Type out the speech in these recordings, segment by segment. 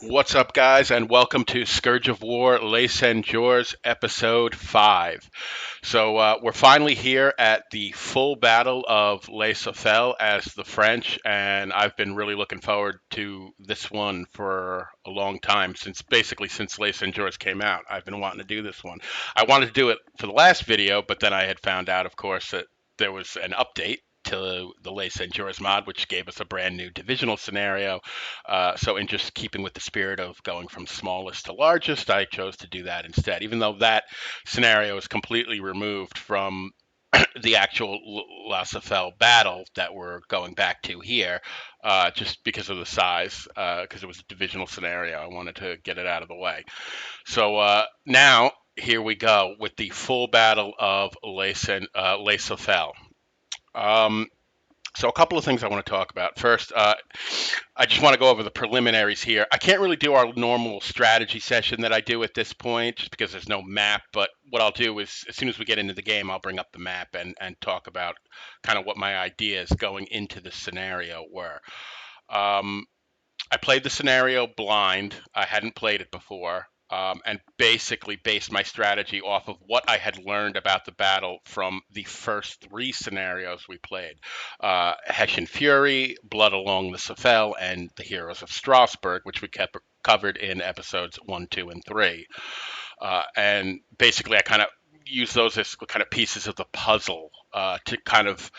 What's up, guys, and welcome to Scourge of War, Jours, Episode 5. We're finally here at the full battle of Les Souffel as the French, and I've been really looking forward to this one for a long time, since Les Jours came out. I've been wanting to do this one. I wanted to do it for the last video, but then I had found out, of course, that there was an update to the Les Jours mod, which gave us a brand new divisional scenario. So, in just keeping with the spirit of going from smallest to largest, I chose to do that instead, even though that scenario is completely removed from the actual La Safelle battle that we're going back to here, just because of the size, because it was a divisional scenario. I wanted to get it out of the way. Now, here we go with the full battle of Les Safelle. Um, so a couple of things I want to talk about. First, I just want to go over the preliminaries here. I can't really do our normal strategy session that I do at this point just because there's no map. But what I'll do is as soon as we get into the game, I'll bring up the map and talk about kind of what my ideas going into the scenario were. I played the scenario blind. I hadn't played it before. And basically based my strategy off of what I had learned about the battle from the first three scenarios we played: Hessian Fury, Blood Along the Souffel, and the Heroes of Strasbourg, which we covered in episodes 1, 2, and 3. And basically, I kind of use those as kind of pieces of the puzzle to kind of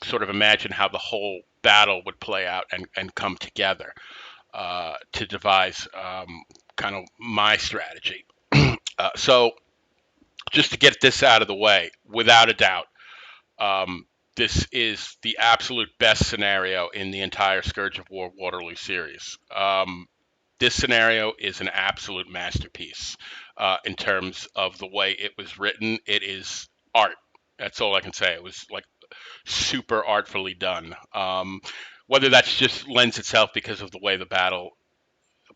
sort of imagine how the whole battle would play out and come together to devise kind of my strategy. So just to get this out of the way, without a doubt, this is the absolute best scenario in the entire Scourge of War Waterloo series. This scenario is an absolute masterpiece in terms of the way it was written. It is art. That's all I can say. It was like super artfully done. Whether that's just lends itself because of the way the battle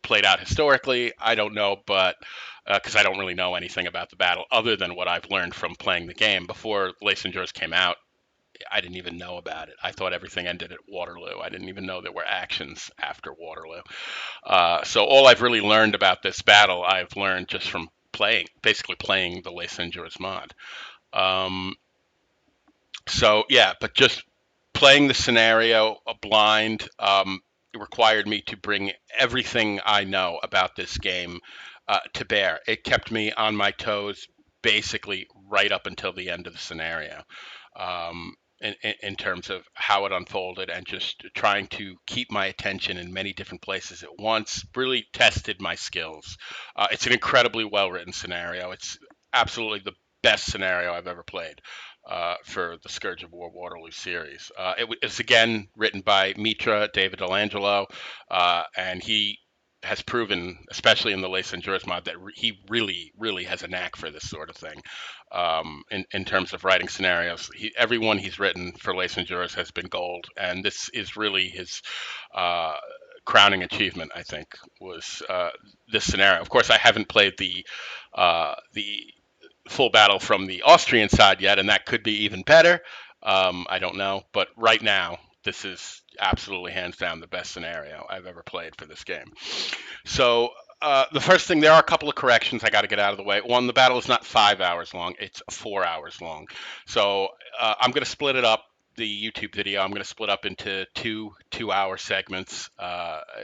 played out historically, I don't know, but because I don't really know anything about the battle other than what I've learned from playing the game. Before Les Jours came out, I didn't even know about it. I thought everything ended at Waterloo. I didn't even know there were actions after Waterloo. So all I've really learned about this battle, I've learned just from basically playing the Les Jours mod. So yeah, but just playing the scenario blind it required me to bring everything I know about this game to bear. It kept me on my toes basically right up until the end of the scenario. In terms of how it unfolded and just trying to keep my attention in many different places at once really tested my skills. It's an incredibly well written scenario. It's absolutely the best scenario I've ever played for the Scourge of War Waterloo series. It was again written by Mitra David Delangelo, and he has proven, especially in the Les Jours mod, that he really, really has a knack for this sort of thing. In terms of writing scenarios, everyone he's written for Les Jours has been gold, and this is really his crowning achievement. I think was this scenario. Of course, I haven't played the full battle from the Austrian side yet, and that could be even better. I don't know, but right now, this is absolutely hands down the best scenario I've ever played for this game. So the first thing, there are a couple of corrections I got to get out of the way. One, the battle is not 5 hours long; it's 4 hours long. So I'm going to split it up. The YouTube video, I'm going to split up into two-hour segments.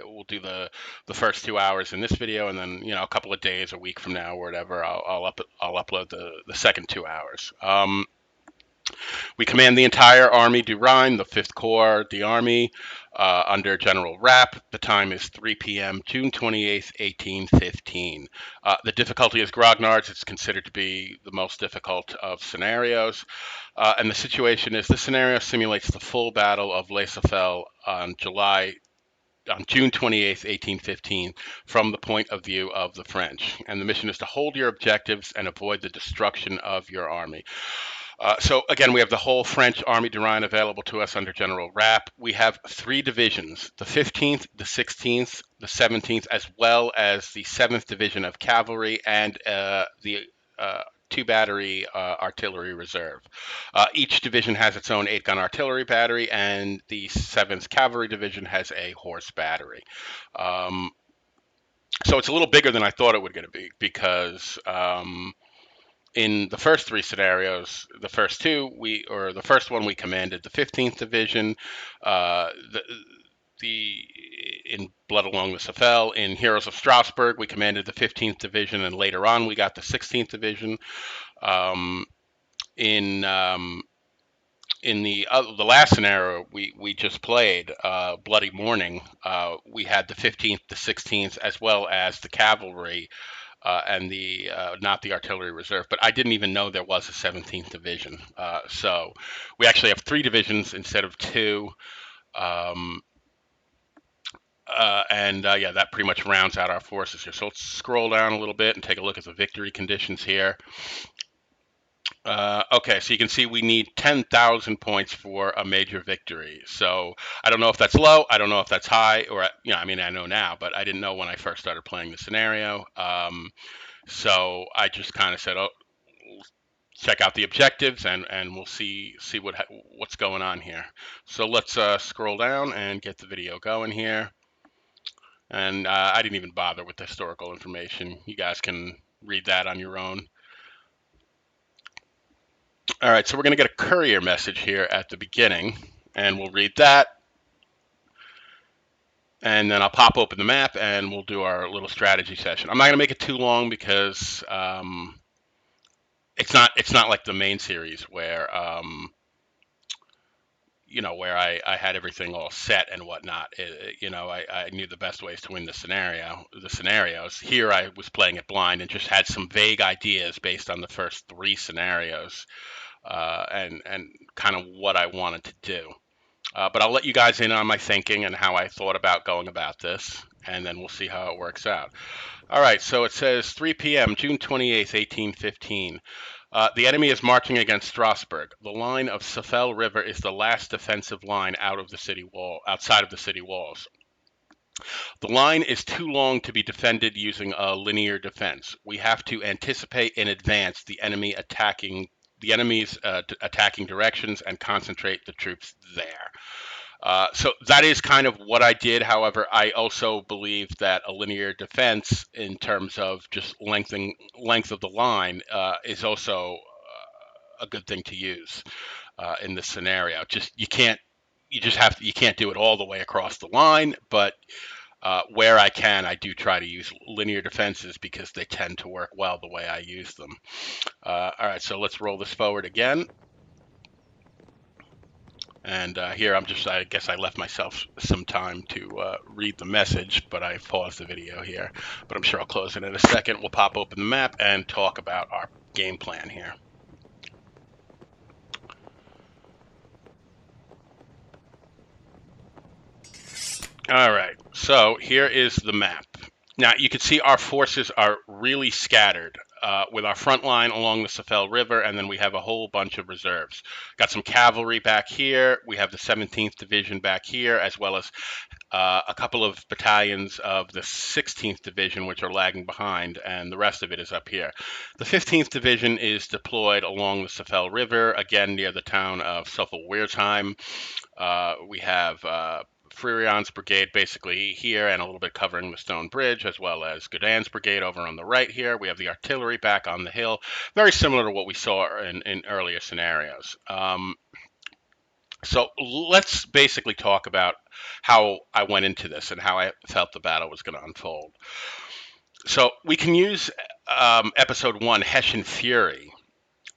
We'll do the first 2 hours in this video, and then a couple of days, a week from now, or whatever, I'll upload the second 2 hours. We command the entire Army du Rhin, the 5th Corps, the Army, under General Rapp. The time is 3 p.m., June 28th, 1815. The difficulty is grognards. It's considered to be the most difficult of scenarios. And the situation is, this scenario simulates the full battle of Les Souffel on June 28th, 1815, from the point of view of the French. And the mission is to hold your objectives and avoid the destruction of your army. So again, we have the whole French Army du Rhin available to us under General Rapp. We have 3 divisions: the 15th, the 16th, the 17th, as well as the 7th Division of Cavalry and the two battery artillery reserve. Each division has its own 8-gun artillery battery, and the 7th Cavalry Division has a horse battery. So it's a little bigger than I thought it was going to be, because in the first three scenarios, the first the first one we commanded the 15th Division, uh, the in Blood Along the Souffel. In Heroes of Strasbourg, we commanded the 15th Division, and later on we got the 16th Division. Um, in the last scenario we just played, Bloody Morning, we had the 15th, the 16th, as well as the cavalry, and the not the artillery reserve. But I didn't even know there was a 17th division. So we actually have 3 divisions instead of 2. Um, yeah, that pretty much rounds out our forces here. So let's scroll down a little bit and take a look at the victory conditions here. Okay, so you can see we need 10,000 points for a major victory. So I don't know if that's low, I don't know if that's high, or I mean, I know now, but I didn't know when I first started playing the scenario. So I just kind of said, oh, check out the objectives, and we'll see what's going on here. So let's scroll down and get the video going here. And I didn't even bother with the historical information. You guys can read that on your own. All right, so we're going to get a courier message here at the beginning, and we'll read that. And then I'll pop open the map, and we'll do our little strategy session. I'm not going to make it too long, because it's not like the main series where where I had everything all set and whatnot. I knew the best ways to win the scenarios. Here I was playing it blind and just had some vague ideas based on the first 3 scenarios, and kind of what I wanted to do. But I'll let you guys in on my thinking and how I thought about going about this, and then we'll see how it works out. All right, so it says 3 p.m., June 28th, 1815. The enemy is marching against Strasbourg. The line of Souffel River is the last defensive line outside of the city walls. The line is too long to be defended using a linear defense. We have to anticipate in advance the enemy's attacking directions and concentrate the troops there. So that is kind of what I did. However, I also believe that a linear defense, in terms of just length of the line, is also a good thing to use in this scenario. You can't do it all the way across the line, but where I can, I do try to use linear defenses because they tend to work well the way I use them. All right, so let's roll this forward again. And here I guess I left myself some time to read the message, but I paused the video here. But I'm sure I'll close it in a second. We'll pop open the map and talk about our game plan here. All right, so here is the map. Now you can see our forces are really scattered, with our front line along the Souffel River, and then we have a whole bunch of reserves. Got some cavalry back here. We have the 17th Division back here, as well as a couple of battalions of the 16th Division, which are lagging behind, and the rest of it is up here. The 15th Division is deployed along the Souffel River, again near the town of Souffel-Wiersheim. We have Frierion's brigade basically here, and a little bit covering the Stone Bridge, as well as Godin's brigade over on the right here. We have the artillery back on the hill, very similar to what we saw in earlier scenarios. So let's basically talk about how I went into this and how I felt the battle was going to unfold. So we can use episode 1, Hessian Fury,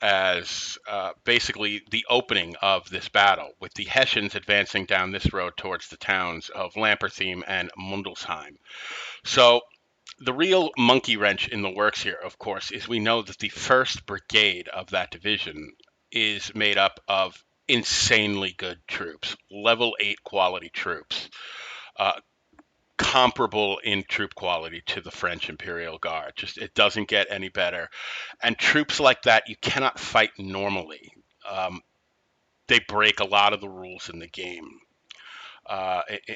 as basically the opening of this battle, with the Hessians advancing down this road towards the towns of Lampertheim and Mundelsheim. So the real monkey wrench in the works here, of course, is we know that the 1st Brigade of that division is made up of insanely good troops, level 8 quality troops, comparable in troop quality to the French Imperial Guard. Just, it doesn't get any better. And troops like that, you cannot fight normally. They break a lot of the rules in the game.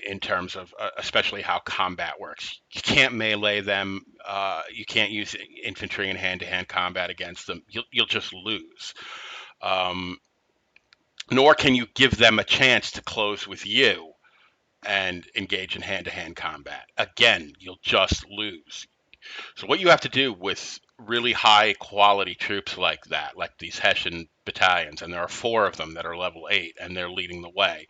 in terms of especially how combat works. You can't melee them. You can't use infantry in hand-to-hand combat against them. You'll just lose. Um, Nor can you give them a chance to close with you and engage in hand-to-hand combat. Again, you'll just lose. So what you have to do with really high quality troops like that, like these Hessian battalions, and there are 4 of them that are level 8, and they're leading the way.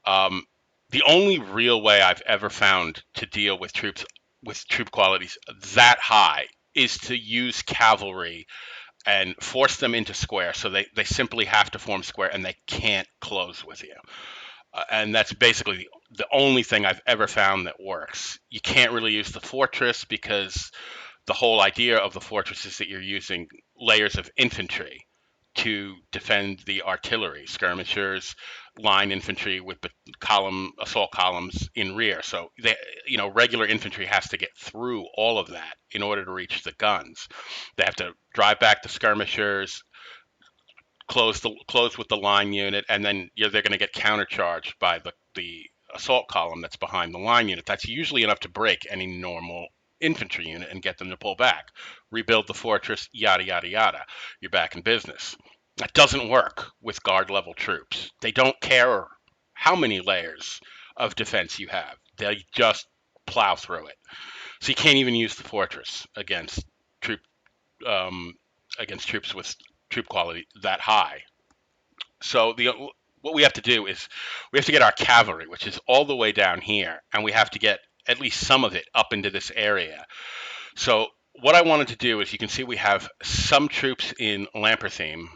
Um, the only real way I've ever found to deal with troops with troop qualities that high is to use cavalry and force them into square, so they simply have to form square and they can't close with you. And that's basically the only thing I've ever found that works. You can't really use the fortress because the whole idea of the fortress is that you're using layers of infantry to defend the artillery, skirmishers, line infantry with assault columns in rear. So regular infantry has to get through all of that in order to reach the guns. They have to drive back the skirmishers, close with the line unit, and then they're going to get countercharged by the assault column that's behind the line unit. That's usually enough to break any normal infantry unit and get them to pull back, rebuild the fortress, yada yada yada. You're back in business. That doesn't work with guard level troops. They don't care how many layers of defense you have. They just plow through it. So you can't even use the fortress troop against troops with troop quality that high. So what we have to do is we have to get our cavalry, which is all the way down here, and we have to get at least some of it up into this area. So what I wanted to do is, you can see we have some troops in Lampertheme.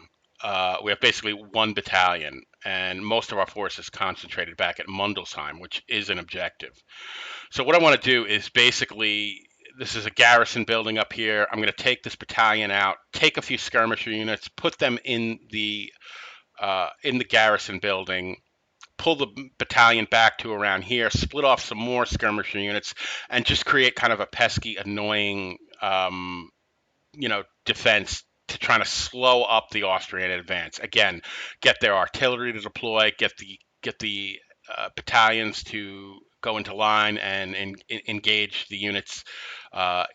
We have basically 1 battalion, and most of our forces concentrated back at Mundelsheim, which is an objective. So what I want to do is basically, this is a garrison building up here. I'm going to take this battalion out, take a few skirmisher units, put them in the garrison building, pull the battalion back to around here, split off some more skirmisher units, and just create kind of a pesky, annoying, defense to try to slow up the Austrian advance. Again, get their artillery to deploy, get the battalions to go into line and engage the units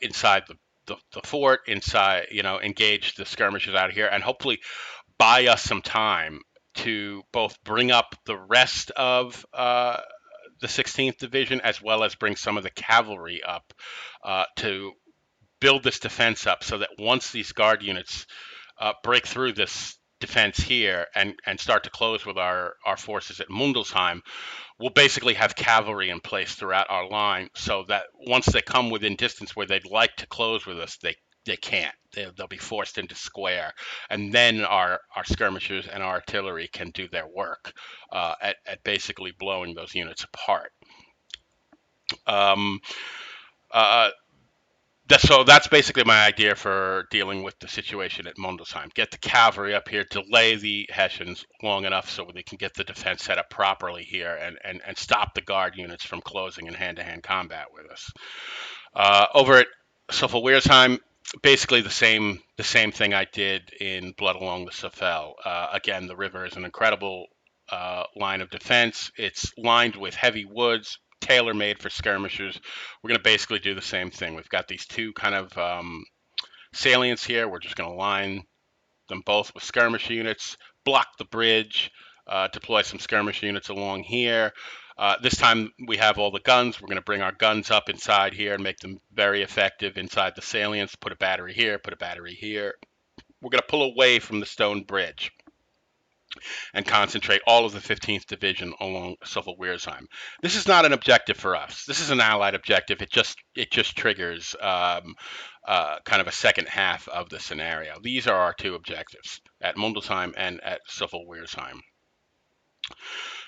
inside the fort, engage the skirmishers out of here, and hopefully buy us some time to both bring up the rest of the 16th Division, as well as bring some of the cavalry up to build this defense up, so that once these guard units break through this defense here and start to close with our forces at Mundelsheim, we'll basically have cavalry in place throughout our line, so that once they come within distance where they'd like to close with us, they can't. They'll be forced into square, and then our skirmishers and our artillery can do their work at basically blowing those units apart. So that's basically my idea for dealing with the situation at Mundelsheim. Get the cavalry up here, delay the Hessians long enough so they can get the defense set up properly here, and stop the guard units from closing in hand-to-hand combat with us. Over at Souffel, basically the same thing I did in Blood Along the Souffel. Again, the river is an incredible line of defense. It's lined with heavy woods, tailor-made for skirmishers. We're going to basically do the same thing. We've got these 2 kind of salients here. We're just going to line them both with skirmish units, block the bridge, deploy some skirmish units along here. This time we have all the guns. We're going to bring our guns up inside here and make them very effective inside the salients. Put a battery here, put a battery here. We're going to pull away from the stone bridge and concentrate all of the 15th Division along Souffel. This is not an objective for us. This is an Allied objective. It just triggers kind of a second half of the scenario. These are our 2 objectives at Mundelsheim and at Souffel.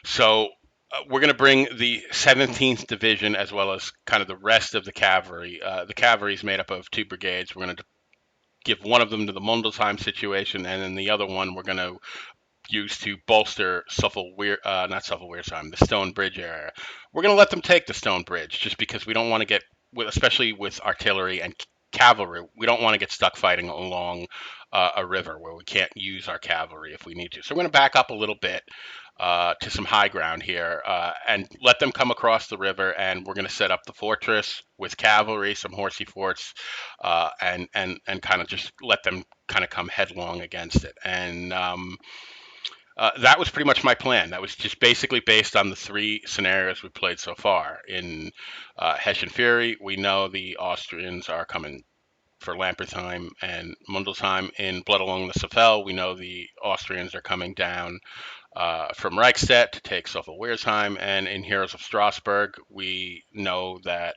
So we're going to bring the 17th Division as well as kind of the rest of the cavalry. The cavalry is made up of 2 brigades. We're going to give one of them to the Mundelsheim situation, and then the other one we're going to use to bolster the Stone Bridge area. We're going to let them take the Stone Bridge, just because we don't want to get, especially with artillery and cavalry, we don't want to get stuck fighting along a river where we can't use our cavalry if we need to. So we're going to back up a little bit, to some high ground here and let them come across the river, and we're going to set up the fortress with cavalry, some horsey forts, and kind of just let them kind of come headlong against it. And that was pretty much my plan. That was just basically based on the three scenarios we played so far. In Hessian Fury, we know the Austrians are coming for Lampertheim and Mundelsheim. In Blood Along the Souffel, we know the Austrians are coming down from Reichstadt to take Souffel-Wiersheim. And in Heroes of Strasbourg, we know that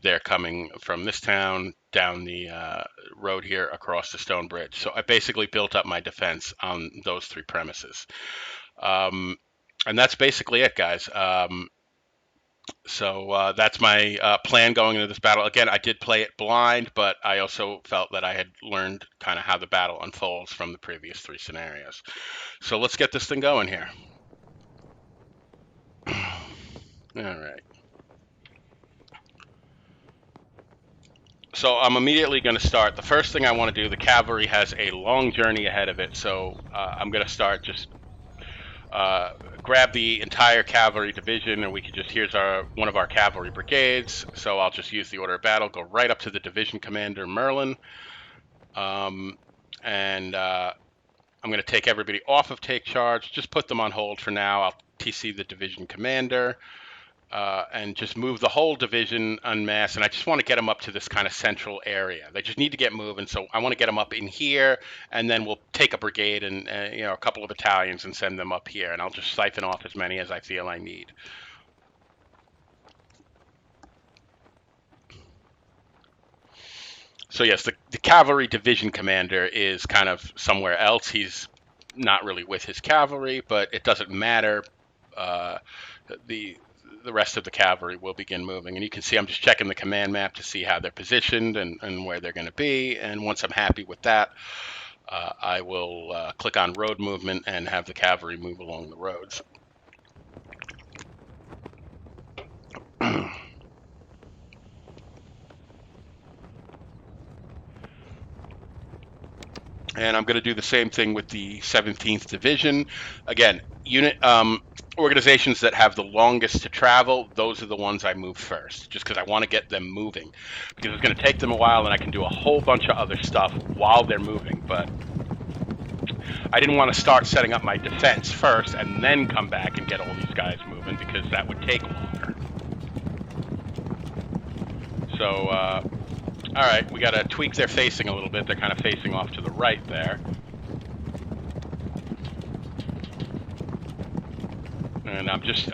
they're coming from this town down the road here across the stone bridge. So I basically built up my defense on those three premises. And that's basically it, guys. So that's my plan going into this battle. Again, I did play it blind, but I also felt that I had learned kind of how the battle unfolds from the previous three scenarios. So let's get this thing going here. All right. So I'm immediately going to start. The first thing I want to do, the cavalry has a long journey ahead of it, so I'm going to start just grab the entire cavalry division, and we can just, here's one of our cavalry brigades. So I'll just use the order of battle, go right up to the division commander, Merlin. And I'm going to take everybody off of take charge, just put them on hold for now. I'll TC the division commander. And just move the whole division en masse. And I just want to get them up to this kind of central area. They just need to get moving. So I want to get them up in here, and then we'll take a brigade and a couple of battalions and send them up here. And I'll just siphon off as many as I feel I need. So yes, the cavalry division commander is kind of somewhere else. He's not really with his cavalry, but it doesn't matter. The rest of the cavalry will begin moving. And you can see I'm just checking the command map to see how they're positioned and where they're going to be. And once I'm happy with that, I will click on road movement and have the cavalry move along the roads. And I'm going to do the same thing with the 17th Division. Again, organizations that have the longest to travel, those are the ones I move first, just because I want to get them moving. Because it's going to take them a while, and I can do a whole bunch of other stuff while they're moving. But I didn't want to start setting up my defense first and then come back and get all these guys moving, because that would take longer. So, all right, we got to tweak their facing a little bit. They're kind of facing off to the right there. And I'm just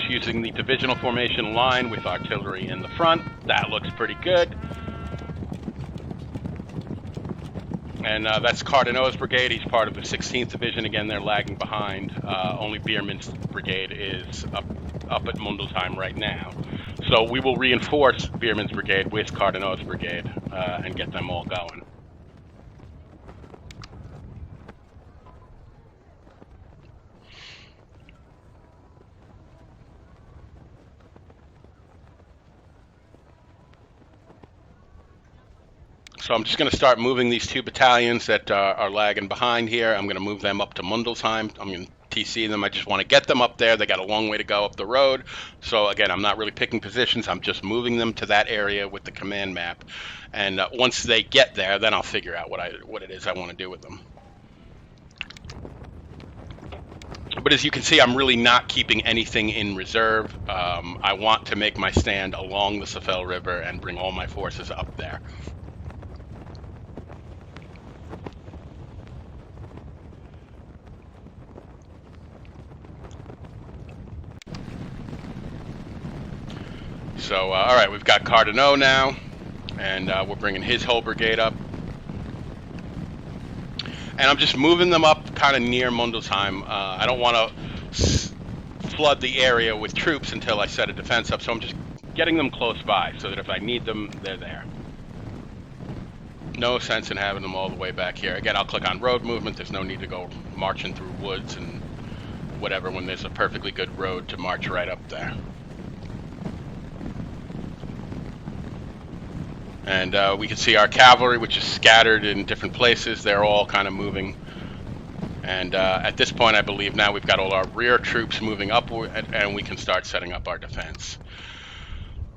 using the divisional formation line with artillery in the front. That looks pretty good. And that's Cardinal's brigade. He's part of the 16th Division. Again, they're lagging behind. Only Biermann's brigade is up at Mundelsheim right now. So we will reinforce Biermann's brigade with Cardinal's brigade and get them all going. So I'm just going to start moving these two battalions that are lagging behind here. I'm going to move them up to Mundelsheim. I'm going to TC them. I just want to get them up there. They got a long way to go up the road. So again, I'm not really picking positions. I'm just moving them to that area with the command map. And once they get there, then I'll figure out what it is I want to do with them. But as you can see, I'm really not keeping anything in reserve. I want to make my stand along the Souffel River and bring all my forces up there. So, all right, we've got Cardinal now, and we're bringing his whole brigade up. And I'm just moving them up kind of near Mundelsheim. I don't want to flood the area with troops until I set a defense up, so I'm just getting them close by so that if I need them, they're there. No sense in having them all the way back here. Again, I'll click on road movement. There's no need to go marching through woods and whatever when there's a perfectly good road to march right up there. And we can see our cavalry, which is scattered in different places. They're all kind of moving And at this point, I believe now we've got all our rear troops moving upward, and we can start setting up our defense.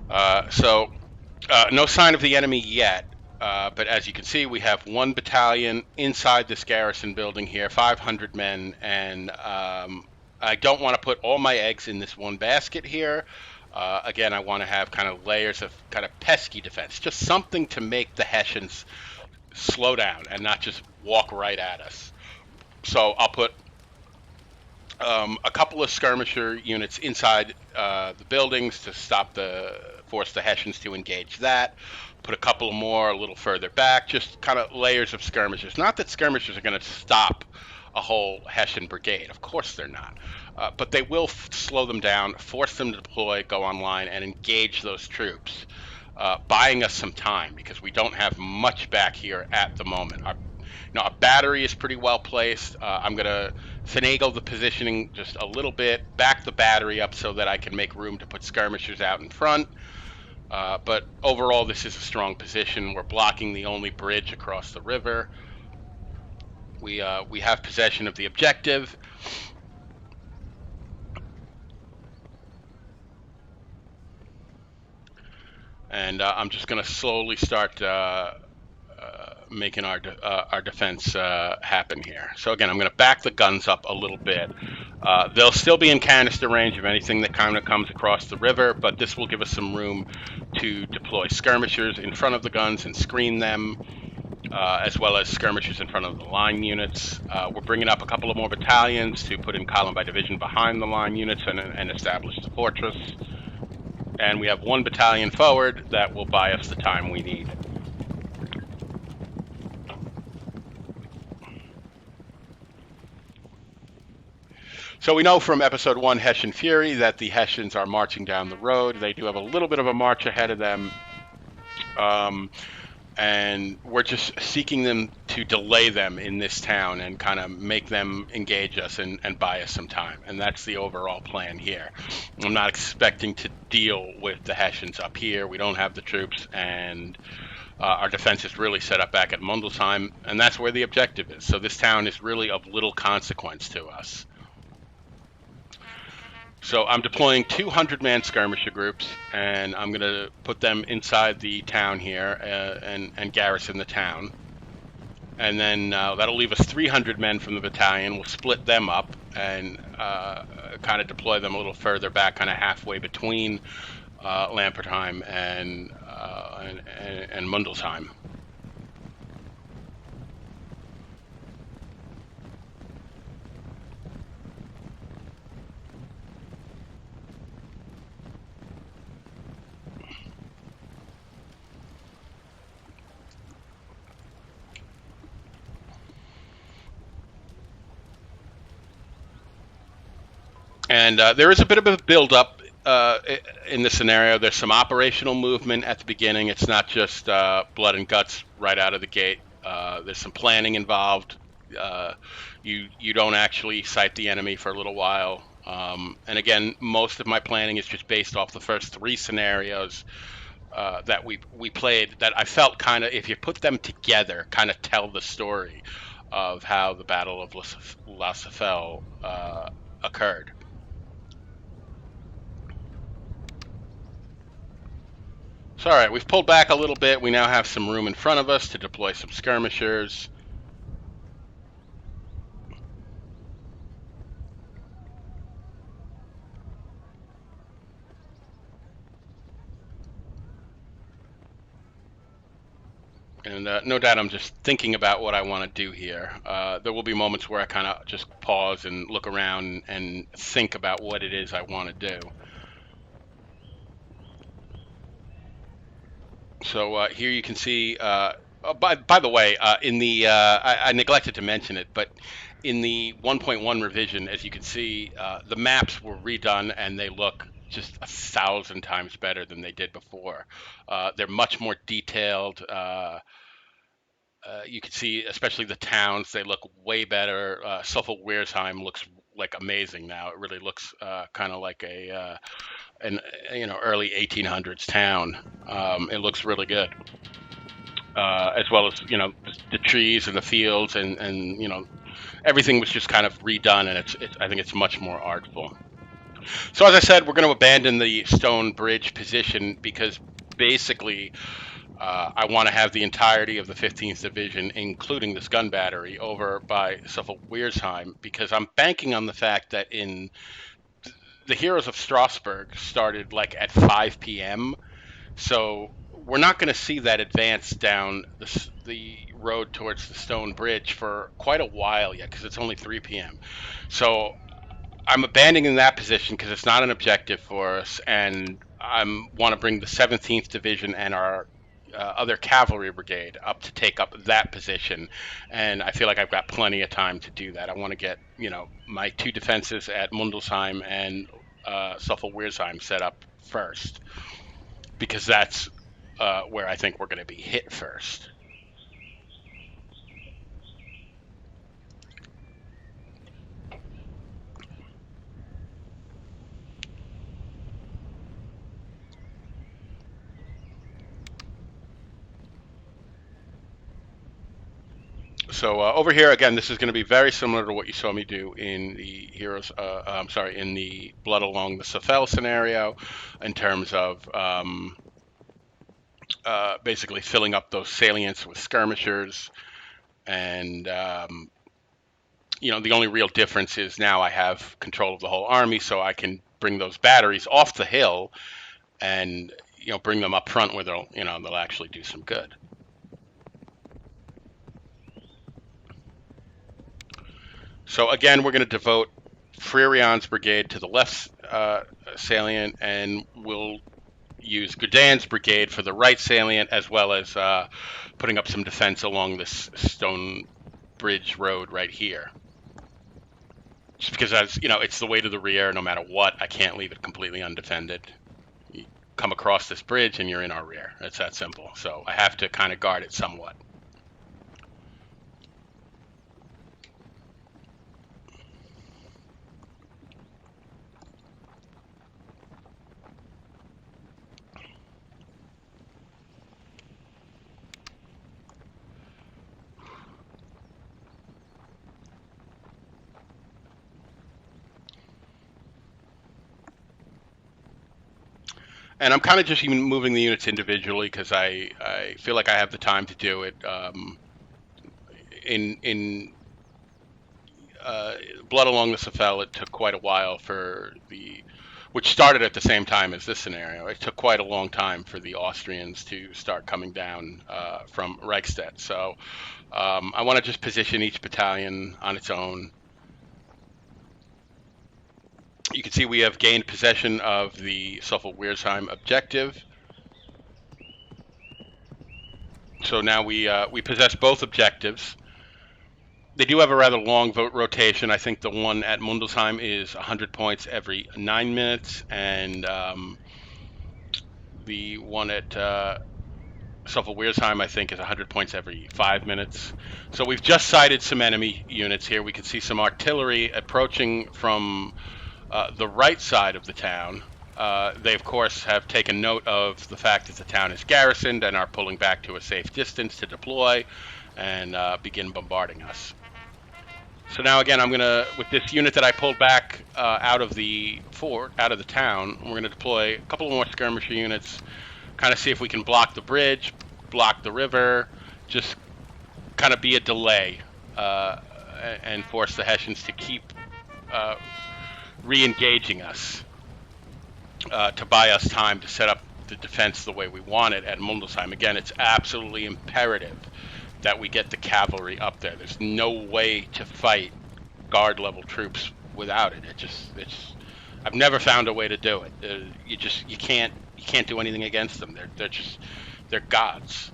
No sign of the enemy yet, but as you can see, we have one battalion inside this garrison building here, 500 men, and I don't want to put all my eggs in this one basket here. Again, I want to have kind of layers of kind of pesky defense, just something to make the Hessians slow down and not just walk right at us. So I'll put a couple of skirmisher units inside the buildings to force the Hessians to engage that. Put a couple more a little further back, just kind of layers of skirmishers. Not that skirmishers are going to stop a whole Hessian brigade. Of course they're not. But they will slow them down, force them to deploy, go online, and engage those troops, buying us some time because we don't have much back here at the moment. Our battery is pretty well placed. I'm going to finagle the positioning just a little bit, back the battery up so that I can make room to put skirmishers out in front. But overall, this is a strong position. We're blocking the only bridge across the river. We have possession of the objective. And I'm just going to slowly start making our defense happen here. So again, I'm going to back the guns up a little bit. They'll still be in canister range of anything that kind of comes across the river, but this will give us some room to deploy skirmishers in front of the guns and screen them, as well as skirmishers in front of the line units. We're bringing up a couple of more battalions to put in column by division behind the line units and establish the fortress. And we have one battalion forward that will buy us the time we need. So we know from episode 1, Hessian Fury, that the Hessians are marching down the road. They do have a little bit of a march ahead of them. And we're just seeking them to delay them in this town and kind of make them engage us and buy us some time. And that's the overall plan here. I'm not expecting to deal with the Hessians up here. We don't have the troops, and our defense is really set up back at Mundelsheim, and that's where the objective is. So this town is really of little consequence to us. So I'm deploying 200-man skirmisher groups, and I'm going to put them inside the town here and garrison the town. And then that'll leave us 300 men from the battalion. We'll split them up and kind of deploy them a little further back, kind of halfway between Lampertheim and Mundelsheim. And there is a bit of a build-up in this scenario. There's some operational movement at the beginning. It's not just blood and guts right out of the gate. There's some planning involved. You don't actually sight the enemy for a little while. And again, most of my planning is just based off the first 3 scenarios that we played, that I felt kind of, if you put them together, kind of tell the story of how the Battle of La Souffel occurred. So, all right, we've pulled back a little bit. We now have some room in front of us to deploy some skirmishers. And no doubt I'm just thinking about what I want to do here. There will be moments where I kind of just pause and look around and think about what it is I want to do. So here you can see, by the way, in the, I neglected to mention it, but in the 1.1 revision, as you can see, the maps were redone and they look just 1,000 times better than they did before. They're much more detailed. You can see, especially the towns, they look way better. Souffel looks like amazing now. It really looks kind of like an early 1800s town. It looks really good, as well as the trees and the fields and everything was just kind of redone, and I think it's much more artful. So as I said, we're going to abandon the stone bridge position because basically I want to have the entirety of the 15th Division, including this gun battery, over by Souffel Wiersheim, because I'm banking on the fact that in the Heroes of Strasbourg started like at 5 p.m. So we're not going to see that advance down the road towards the Stone Bridge for quite a while yet, because it's only 3 p.m. So I'm abandoning that position because it's not an objective for us, and I want to bring the 17th Division and our other cavalry brigade up to take up that position, and I feel like I've got plenty of time to do that. I want to get my two defenses at Mundelsheim and Souffel Wiersheim set up first, because that's where I think we're going to be hit first. So over here again, this is going to be very similar to what you saw me do in the in the Blood Along the Souffel scenario, in terms of basically filling up those salients with skirmishers, and the only real difference is now I have control of the whole army, so I can bring those batteries off the hill and bring them up front where they'll actually do some good. So again, we're going to devote Frierion's brigade to the left salient, and we'll use Gudin's brigade for the right salient, as well as putting up some defense along this stone bridge road right here. Just because, it's the way to the rear, no matter what, I can't leave it completely undefended. You come across this bridge and you're in our rear. It's that simple. So I have to kind of guard it somewhat. And I'm kind of just even moving the units individually because I feel like I have the time to do it. In Blood Along the Souffel, it took quite a while which started at the same time as this scenario. It took quite a long time for the Austrians to start coming down from Reichstadt. So I want to just position each battalion on its own. You can see we have gained possession of the Souffel Wiersheim objective. So now we possess both objectives. They do have a rather long vote rotation. I think the one at Mundelsheim is 100 points every 9 minutes, and the one at Souffel Wiersheim, I think, is 100 points every 5 minutes. So we've just sighted some enemy units here. We can see some artillery approaching from the right side of the town. They, of course, have taken note of the fact that the town is garrisoned and are pulling back to a safe distance to deploy and begin bombarding us. So now again, I'm gonna, with this unit that I pulled back out of the fort, out of the town, we're gonna deploy a couple of more skirmisher units, kind of see if we can block the bridge, block the river, just kind of be a delay and force the Hessians to keep re-engaging us to buy us time to set up the defense the way we want it at Mundelsheim. Again, it's absolutely imperative that we get the cavalry up there. There's no way to fight guard level troops without it. I've never found a way to do it. You can't do anything against them. They're gods.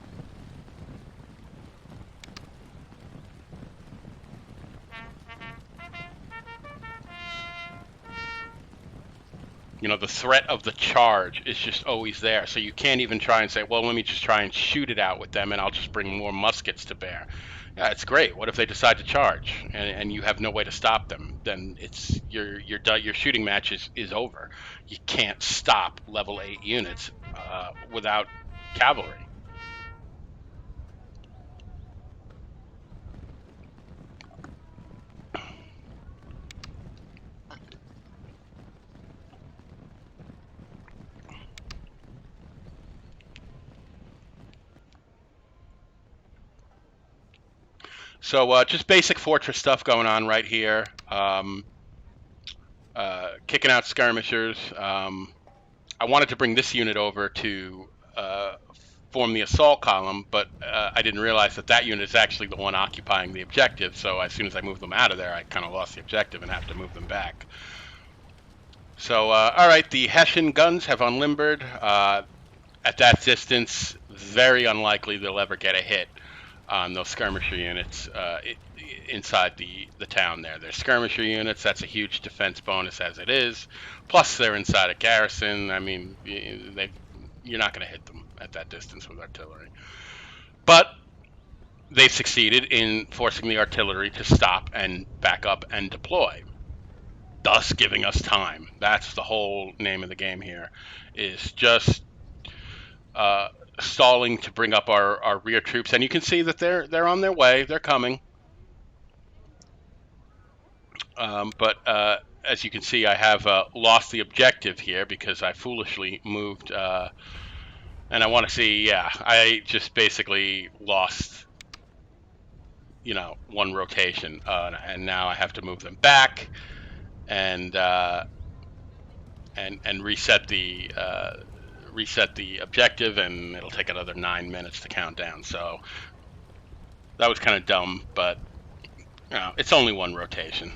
The threat of the charge is just always there. So you can't even try and say, well, let me just try and shoot it out with them and I'll just bring more muskets to bear. Yeah, it's great. What if they decide to charge and you have no way to stop them? Then it's your shooting match is over. You can't stop level 8 units without cavalry. So just basic fortress stuff going on right here. Kicking out skirmishers. I wanted to bring this unit over to form the assault column, but I didn't realize that unit is actually the one occupying the objective. So as soon as I moved them out of there, I kind of lost the objective and have to move them back. So, all right, the Hessian guns have unlimbered. At that distance, very unlikely they'll ever get a hit on those skirmisher units inside the town there. They're skirmisher units. That's a huge defense bonus as it is. Plus, they're inside a garrison. I mean, you're not going to hit them at that distance with artillery. But they've succeeded in forcing the artillery to stop and back up and deploy, thus giving us time. That's the whole name of the game here, is just stalling to bring up our rear troops. And you can see that they're on their way. They're coming. But as you can see, I have lost the objective here because I foolishly moved. And I want to see, yeah, I just basically lost, one rotation. And now I have to move them back and reset the objective, and it'll take another 9 minutes to count down. So that was kind of dumb, but it's only one rotation.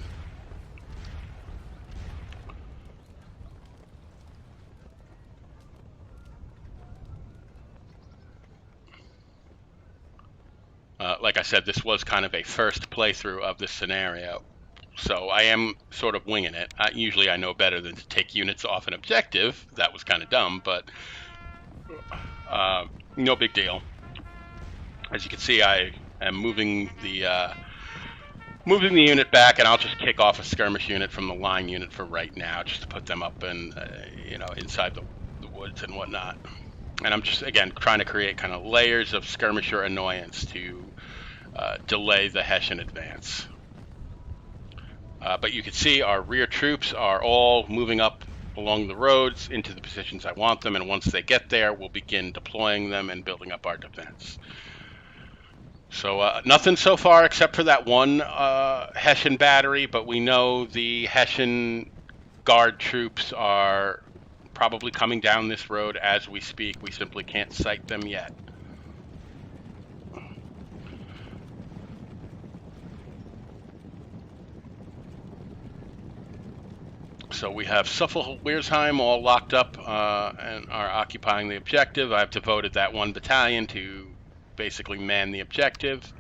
Like I said, this was kind of a first playthrough of this scenario, so I am sort of winging it. Usually I know better than to take units off an objective. That was kind of dumb, but no big deal. As you can see, I am moving the unit back, and I'll just kick off a skirmish unit from the line unit for right now, just to put them up in, inside the woods and whatnot. And I'm just, again, trying to create kind of layers of skirmisher annoyance to delay the Hessian advance. But you can see our rear troops are all moving up along the roads into the positions I want them, and once they get there, we'll begin deploying them and building up our defense. So nothing so far except for that one Hessian battery, but we know the Hessian guard troops are probably coming down this road as we speak. We simply can't sight them yet. So we have Souffel, Wiersheim all locked up and are occupying the objective. I've devoted that one battalion to basically man the objective.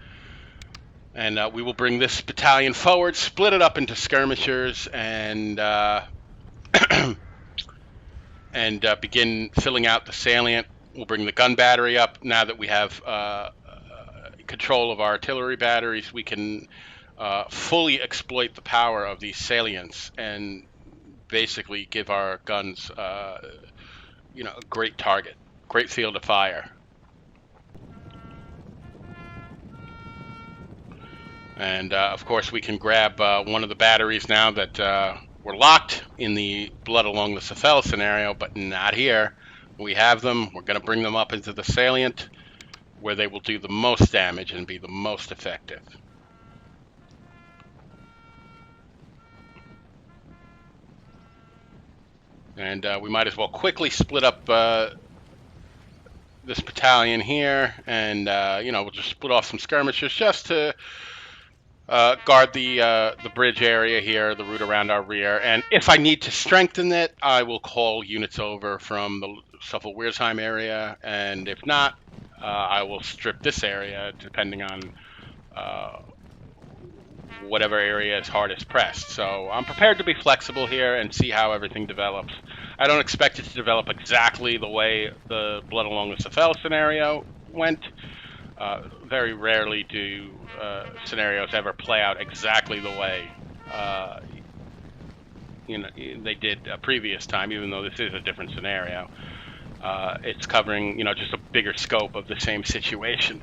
And we will bring this battalion forward, split it up into skirmishers, and begin filling out the salient. We'll bring the gun battery up. Now that we have control of our artillery batteries, we can fully exploit the power of these salients and basically give our guns a great target, great field of fire. And of course we can grab one of the batteries now that we're locked in the blood along the Souffel scenario, but not here. We have them. We're going to bring them up into the salient where they will do the most damage and be the most effective. And we might as well quickly split up this battalion here, and we'll just split off some skirmishers just to guard the bridge area here, the route around our rear. And if I need to strengthen it, I will call units over from the Souffel-Wiersheim area, and if not, I will strip this area depending on whatever area is hardest pressed. So I'm prepared to be flexible here and see how everything develops. I don't expect it to develop exactly the way the blood along the Souffel scenario went. Very rarely do scenarios ever play out exactly the way they did a previous time, even though this is a different scenario. It's covering just a bigger scope of the same situation.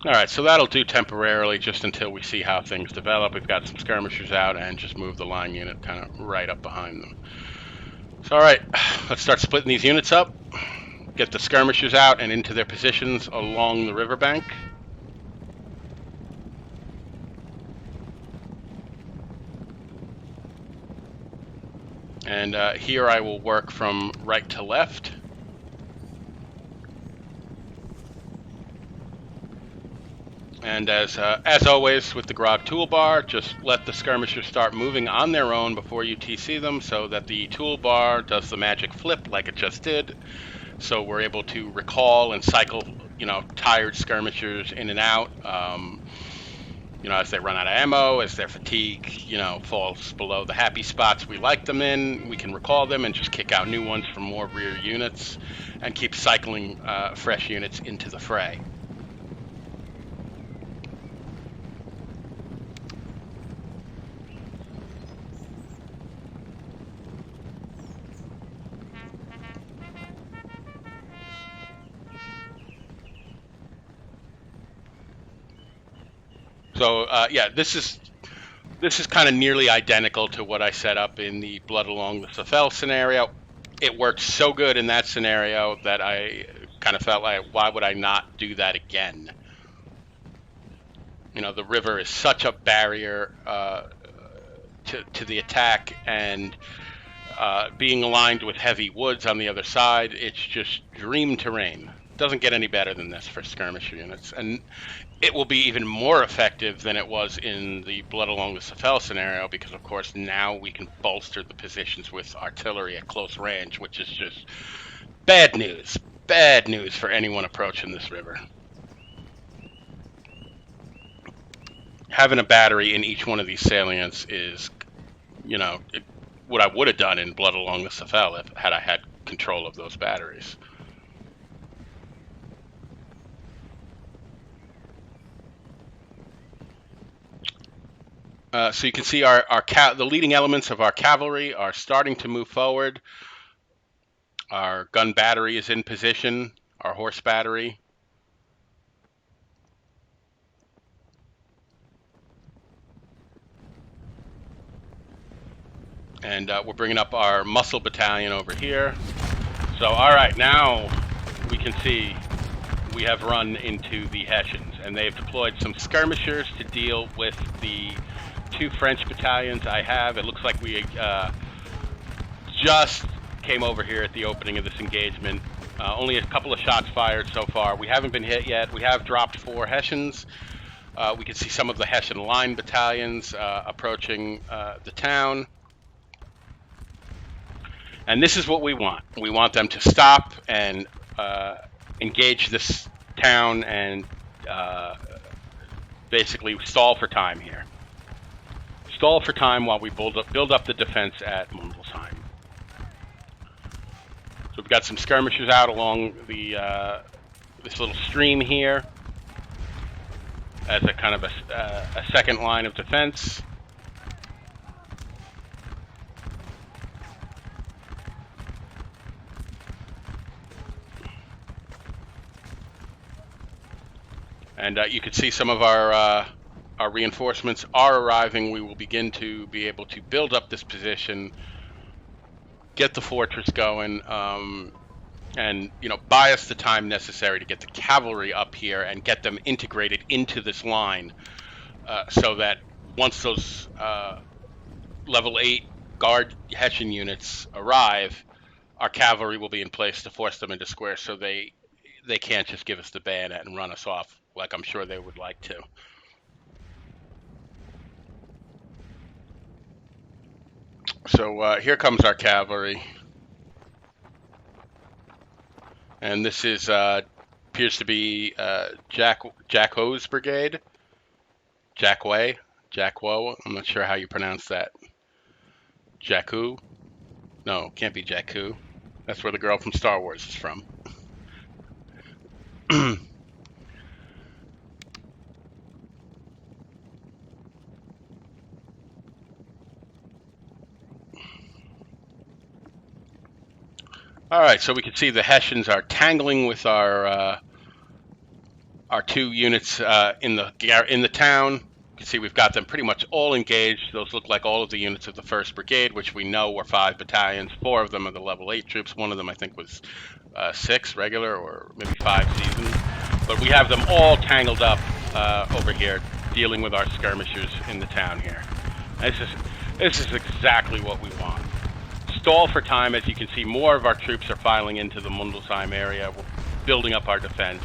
All right, so that'll do temporarily just until we see how things develop. We've got some skirmishers out and just move the line unit kind of right up behind them. So, all right, let's start splitting these units up. Get the skirmishers out and into their positions along the riverbank. And here I will work from right to left. And as always with the Grog toolbar, just let the skirmishers start moving on their own before you TC them so that the toolbar does the magic flip like it just did. So we're able to recall and cycle, tired skirmishers in and out, as they run out of ammo, as their fatigue, falls below the happy spots we like them in. We can recall them and just kick out new ones from more rear units and keep cycling fresh units into the fray. So yeah, this is kind of nearly identical to what I set up in the Blood Along the Souffel scenario. It worked so good in that scenario that I kind of felt like, why would I not do that again? The river is such a barrier to the attack, and being aligned with heavy woods on the other side, it's just dream terrain. Doesn't get any better than this for skirmisher units, and it will be even more effective than it was in the Blood Along the Souffel scenario, because of course now we can bolster the positions with artillery at close range, which is just bad news for anyone approaching this river. Having a battery in each one of these salients is, what I would have done in Blood Along the Souffel had I had control of those batteries. So you can see the leading elements of our cavalry are starting to move forward. Our gun battery is in position, our horse battery. And we're bringing up our muscle battalion over here. So, all right, now we can see we have run into the Hessians, and they've deployed some skirmishers to deal with the 2 French battalions I have. It looks like we just came over here at the opening of this engagement. Only a couple of shots fired so far. We haven't been hit yet. We have dropped 4 Hessians. We can see some of the Hessian line battalions approaching the town. And this is what we want. We want them to stop and engage this town and basically stall for time here. Stall for time while we build up the defense at Mundelsheim. So we've got some skirmishers out along the this little stream here as a kind of a second line of defense. And you can see some of our reinforcements are arriving. We will begin to be able to build up this position, get the fortress going, and buy us the time necessary to get the cavalry up here and get them integrated into this line, so that once those level 8 guard Hessian units arrive, our cavalry will be in place to force them into square, so they can't just give us the bayonet and run us off like I'm sure they would like to. So here comes our cavalry. And this is appears to be Jacquot's brigade. Jacquot. I'm not sure how you pronounce that. Jakku? No, can't be Jakku. That's where the girl from Star Wars is from. All right, so we can see the Hessians are tangling with our 2 units in the town. You can see we've got them pretty much all engaged. Those look like all of the units of the 1st Brigade, which we know were 5 battalions. 4 of them are the level 8 troops. One of them, I think, was 6 regular or maybe 5 seasoned. But we have them all tangled up over here, dealing with our skirmishers in the town here. This is exactly what we want. Stall for time. As you can see, more of our troops are filing into the Mundelsheim area. We're building up our defense.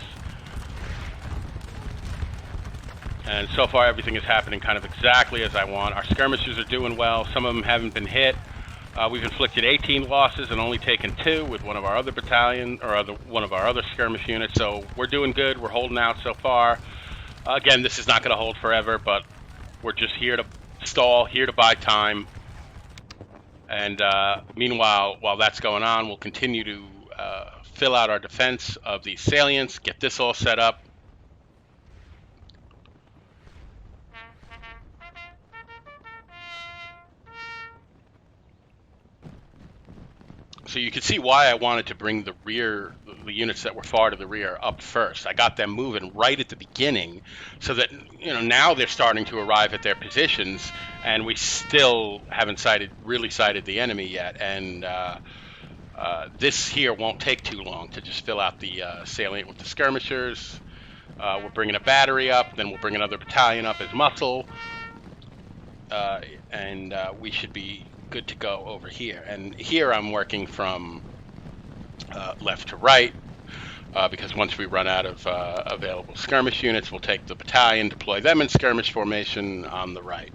And so far, everything is happening kind of exactly as I want. Our skirmishers are doing well. Some of them haven't been hit. We've inflicted 18 losses and only taken 2 with one of our other battalion, or one of our other skirmish units. So we're doing good. We're holding out so far. Again, this is not going to hold forever, but we're just here to stall, here to buy time. And meanwhile, while that's going on, we'll continue to fill out our defense of these salients, get this all set up. So you can see why I wanted to bring the units that were far to the rear up first. I got them moving right at the beginning so that, now they're starting to arrive at their positions, and we still haven't really sighted the enemy yet. And this here won't take too long to just fill out the salient with the skirmishers. We're bringing a battery up, then we'll bring another battalion up as muscle, and we should be good to go over here. And here I'm working from left to right, because once we run out of available skirmish units, we'll take the battalion, deploy them in skirmish formation on the right.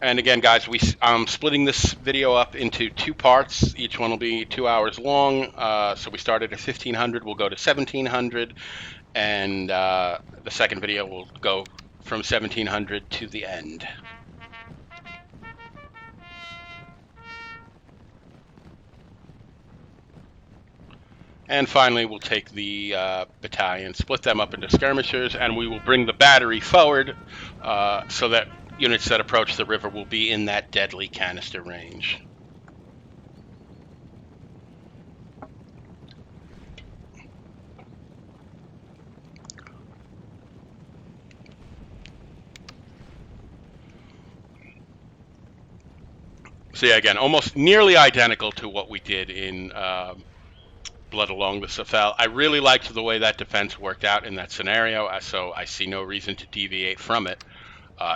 And again, guys, I'm splitting this video up into 2 parts. Each one will be 2 hours long. So we started at 1500. We'll go to 1700. And the second video will go from 1700 to the end. And finally, we'll take the battalion, split them up into skirmishers, and we will bring the battery forward so that units that approach the river will be in that deadly canister range. So yeah, again, almost nearly identical to what we did in Blood Along the Souffel. I really liked the way that defense worked out in that scenario, so I see no reason to deviate from it.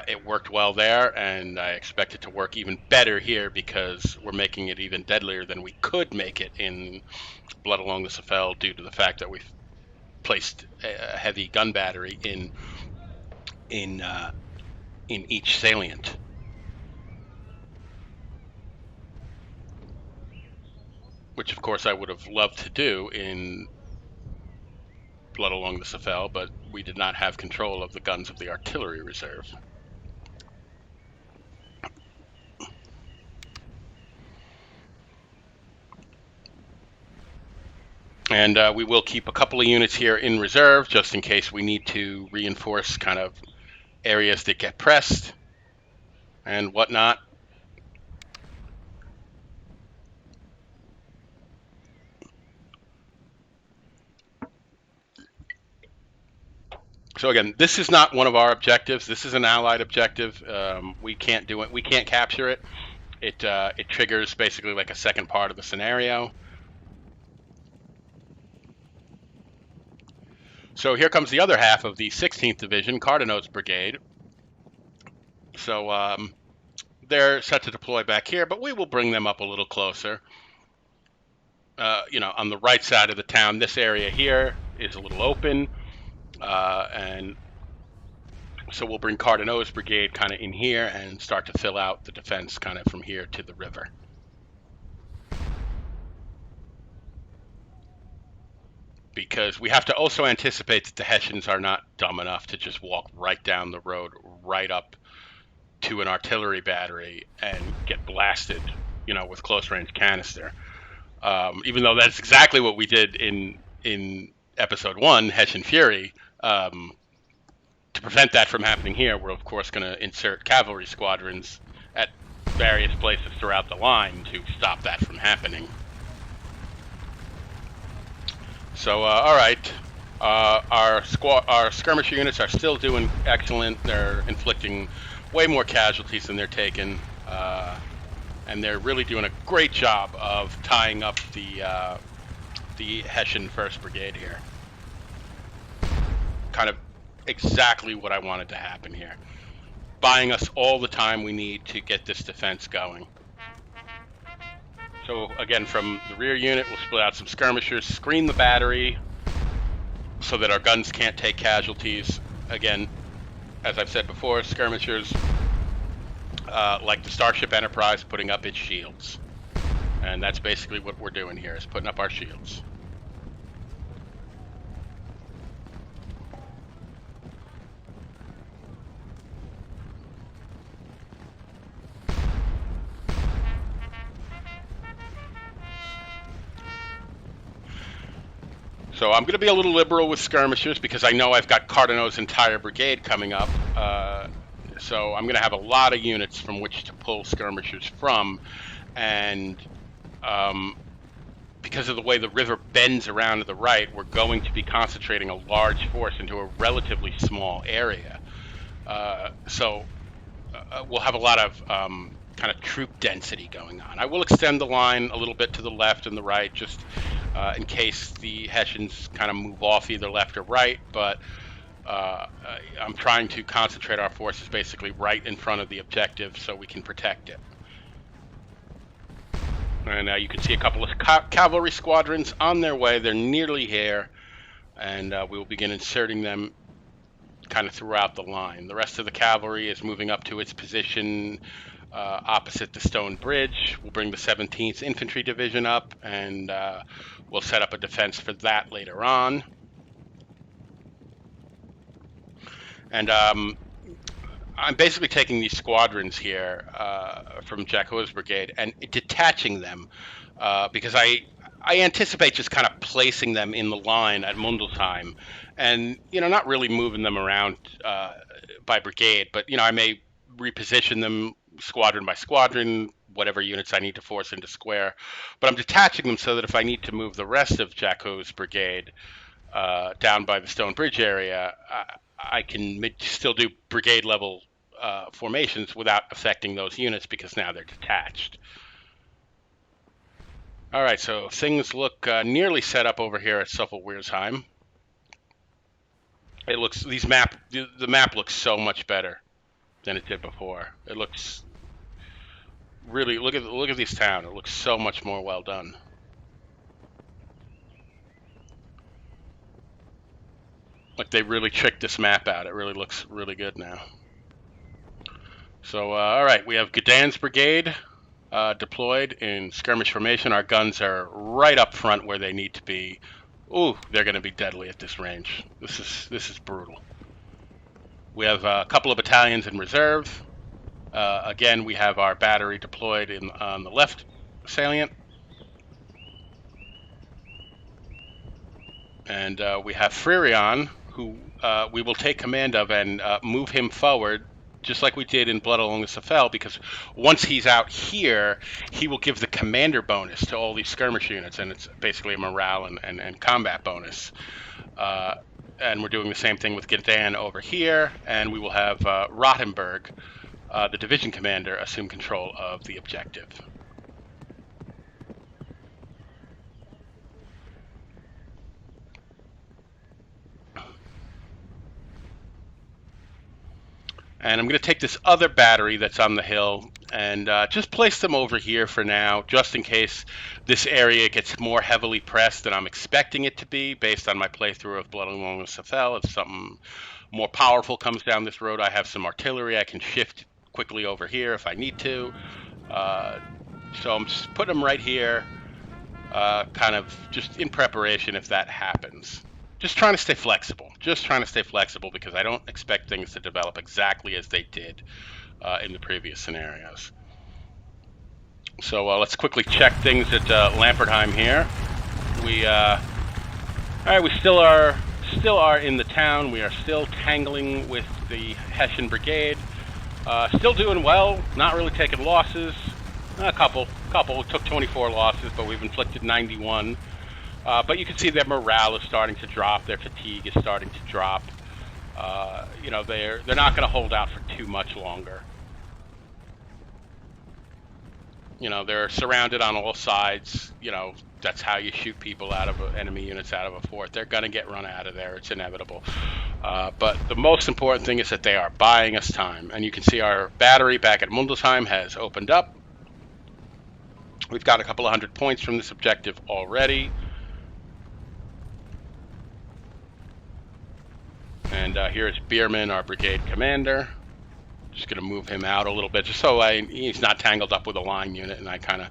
It worked well there, and I expect it to work even better here because we're making it even deadlier than we could make it in Blood Along the Souffel due to the fact that we've placed a heavy gun battery in each salient. Which, of course, I would have loved to do in Blood Along the Souffel, but we did not have control of the guns of the artillery reserve. And we will keep a couple of units here in reserve just in case we need to reinforce kind of areas that get pressed and whatnot. So again, this is not one of our objectives. This is an allied objective. We can't do it. We can't capture it. It triggers basically like a second part of the scenario. So here comes the other half of the 16th Division, Cardinal's Brigade. So they're set to deploy back here, but we will bring them up a little closer. On the right side of the town, this area here is a little open. And so we'll bring Cardinal's Brigade kind of in here and start to fill out the defense kind of from here to the river. Because we have to also anticipate that the Hessians are not dumb enough to just walk right down the road, right up to an artillery battery and get blasted, with close-range canister. Even though that's exactly what we did in Episode 1, Hessian Fury. to prevent that from happening here, we're of course going to insert cavalry squadrons at various places throughout the line to stop that from happening. So, all right, our skirmisher units are still doing excellent. They're inflicting way more casualties than they're taking, and they're really doing a great job of tying up the Hessian 1st Brigade here. Kind of exactly what I wanted to happen here. Buying us all the time we need to get this defense going. So again, from the rear unit, we'll split out some skirmishers, screen the battery so that our guns can't take casualties. Again, as I've said before, skirmishers, like the Starship Enterprise, putting up its shields. And that's basically what we're doing here, is putting up our shields. So I'm going to be a little liberal with skirmishers because I know I've got Cardenau's entire brigade coming up. So I'm going to have a lot of units from which to pull skirmishers from. And because of the way the river bends around to the right, we're going to be concentrating a large force into a relatively small area. So we'll have a lot of kind of troop density going on. I will extend the line a little bit to the left and the right, just in case the Hessians kind of move off either left or right, but I'm trying to concentrate our forces basically right in front of the objective so we can protect it. And you can see a couple of cavalry squadrons on their way. They're nearly here, and we will begin inserting them kind of throughout the line. The rest of the cavalry is moving up to its position opposite the stone bridge. We'll bring the 17th Infantry Division up, and we'll set up a defense for that later on. And I'm basically taking these squadrons here from Jacquot's brigade and detaching them because I anticipate just kind of placing them in the line at Mundelsheim and, not really moving them around by brigade, but, I may reposition them squadron by squadron, whatever units I need to force into square. But I'm detaching them so that if I need to move the rest of Jacquot's brigade down by the Stone Bridge area, I can still do brigade level formations without affecting those units because now they're detached. All right, so things look nearly set up over here at Souffel-Wiersheim. It looks the map looks so much better than it did before. It looks really look at this town. It looks so much more well done. Like they really tricked this map out. It really looks really good now. So all right, we have Gadan's brigade deployed in skirmish formation. Our guns are right up front where they need to be. Ooh, they're going to be deadly at this range. This is brutal. We have a couple of battalions in reserve. Again, we have our battery deployed on the left salient. And we have Fririon, who we will take command of and move him forward, just like we did in Blood Along the Souffel, because once he's out here, he will give the commander bonus to all these skirmish units, and it's basically a morale and combat bonus. And we're doing the same thing with Gadan over here, and we will have Rothenburg, the division commander, assume control of the objective. And I'm going to take this other battery that's on the hill and just place them over here for now, just in case this area gets more heavily pressed than I'm expecting it to be based on my playthrough of Blood Along the Souffel. If something more powerful comes down this road, I have some artillery. I can shift quickly over here if I need to. So I'm just putting them right here, kind of just in preparation if that happens. Just trying to stay flexible. Because I don't expect things to develop exactly as they did in the previous scenarios. So let's quickly check things at Lampertheim here. All right, we still are still are in the town. We are still tangling with the Hessian Brigade. Still doing well, not really taking losses. A couple. We took 24 losses, but we've inflicted 91. But you can see their morale is starting to drop. Their fatigue is starting to drop. You know, they're not going to hold out for too much longer. You know, they're surrounded on all sides. You know, that's how you shoot people out of enemy units out of a fort. They're going to get run out of there. It's inevitable. But the most important thing is that they are buying us time. And you can see our battery back at Mundelsheim has opened up. We've got a couple of 100 points from this objective already. And here is Bierman, our brigade commander. Just going to move him out a little bit just so he's not tangled up with a line unit and I kind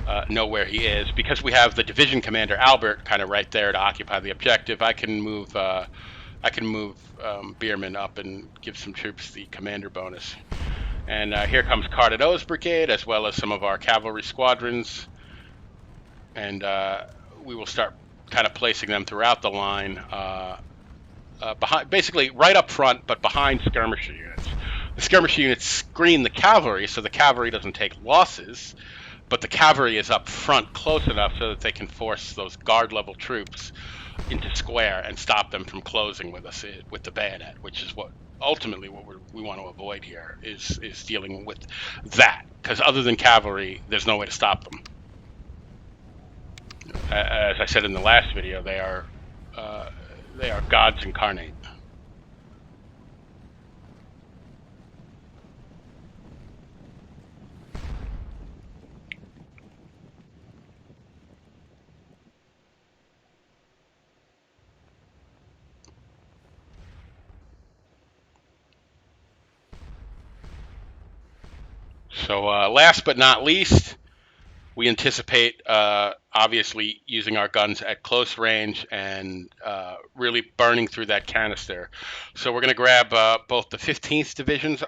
of know where he is. Because we have the division commander Albert kind of right there to occupy the objective, I can move Bierman up and give some troops the commander bonus. And here comes Cardinal's brigade as well as some of our cavalry squadrons. And we will start kind of placing them throughout the line, behind, basically right up front, but behind skirmisher units. The skirmisher units screen the cavalry, so the cavalry doesn't take losses, but the cavalry is up front close enough so that they can force those guard-level troops into square and stop them from closing with us with the bayonet, which is what ultimately what we want to avoid here is dealing with that, because other than cavalry, there's no way to stop them. As I said in the last video, they are gods incarnate. So last but not least, we anticipate obviously using our guns at close range and really burning through that canister. So we're going to grab both the 15th Division's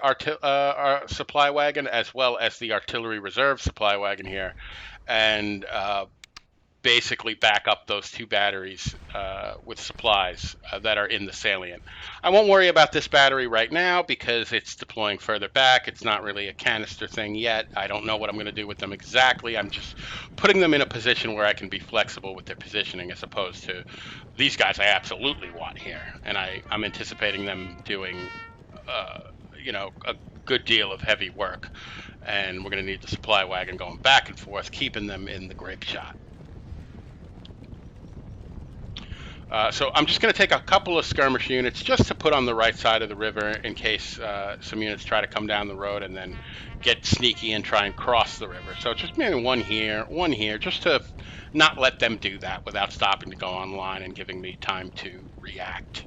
supply wagon as well as the artillery reserve supply wagon here, and basically back up those two batteries with supplies that are in the salient. I won't worry about this battery right now because it's deploying further back. It's not really a canister thing yet. I don't know what I'm going to do with them exactly. I'm just putting them in a position where I can be flexible with their positioning, as opposed to these guys I absolutely want here. And I'm anticipating them doing you know, a good deal of heavy work. And we're going to need the supply wagon going back and forth, keeping them in the grape shot. So I'm just going to take a couple of skirmish units just to put on the right side of the river in case some units try to come down the road and then get sneaky and try and cross the river. So just maybe one here, just to not let them do that without stopping to go online and giving me time to react.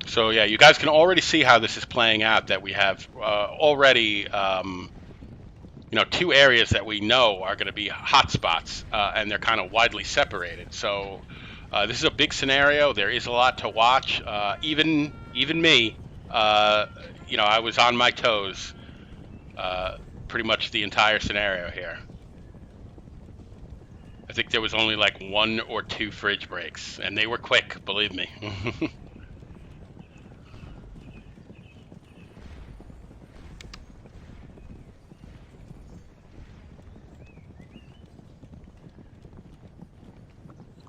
So yeah, you guys can already see how this is playing out, that we have already, you know, two areas that we know are going to be hot spots, and they're kind of widely separated. So this is a big scenario. There is a lot to watch. Even me, you know, I was on my toes pretty much the entire scenario here. I think there was only like 1 or 2 fridge breaks, and they were quick, believe me.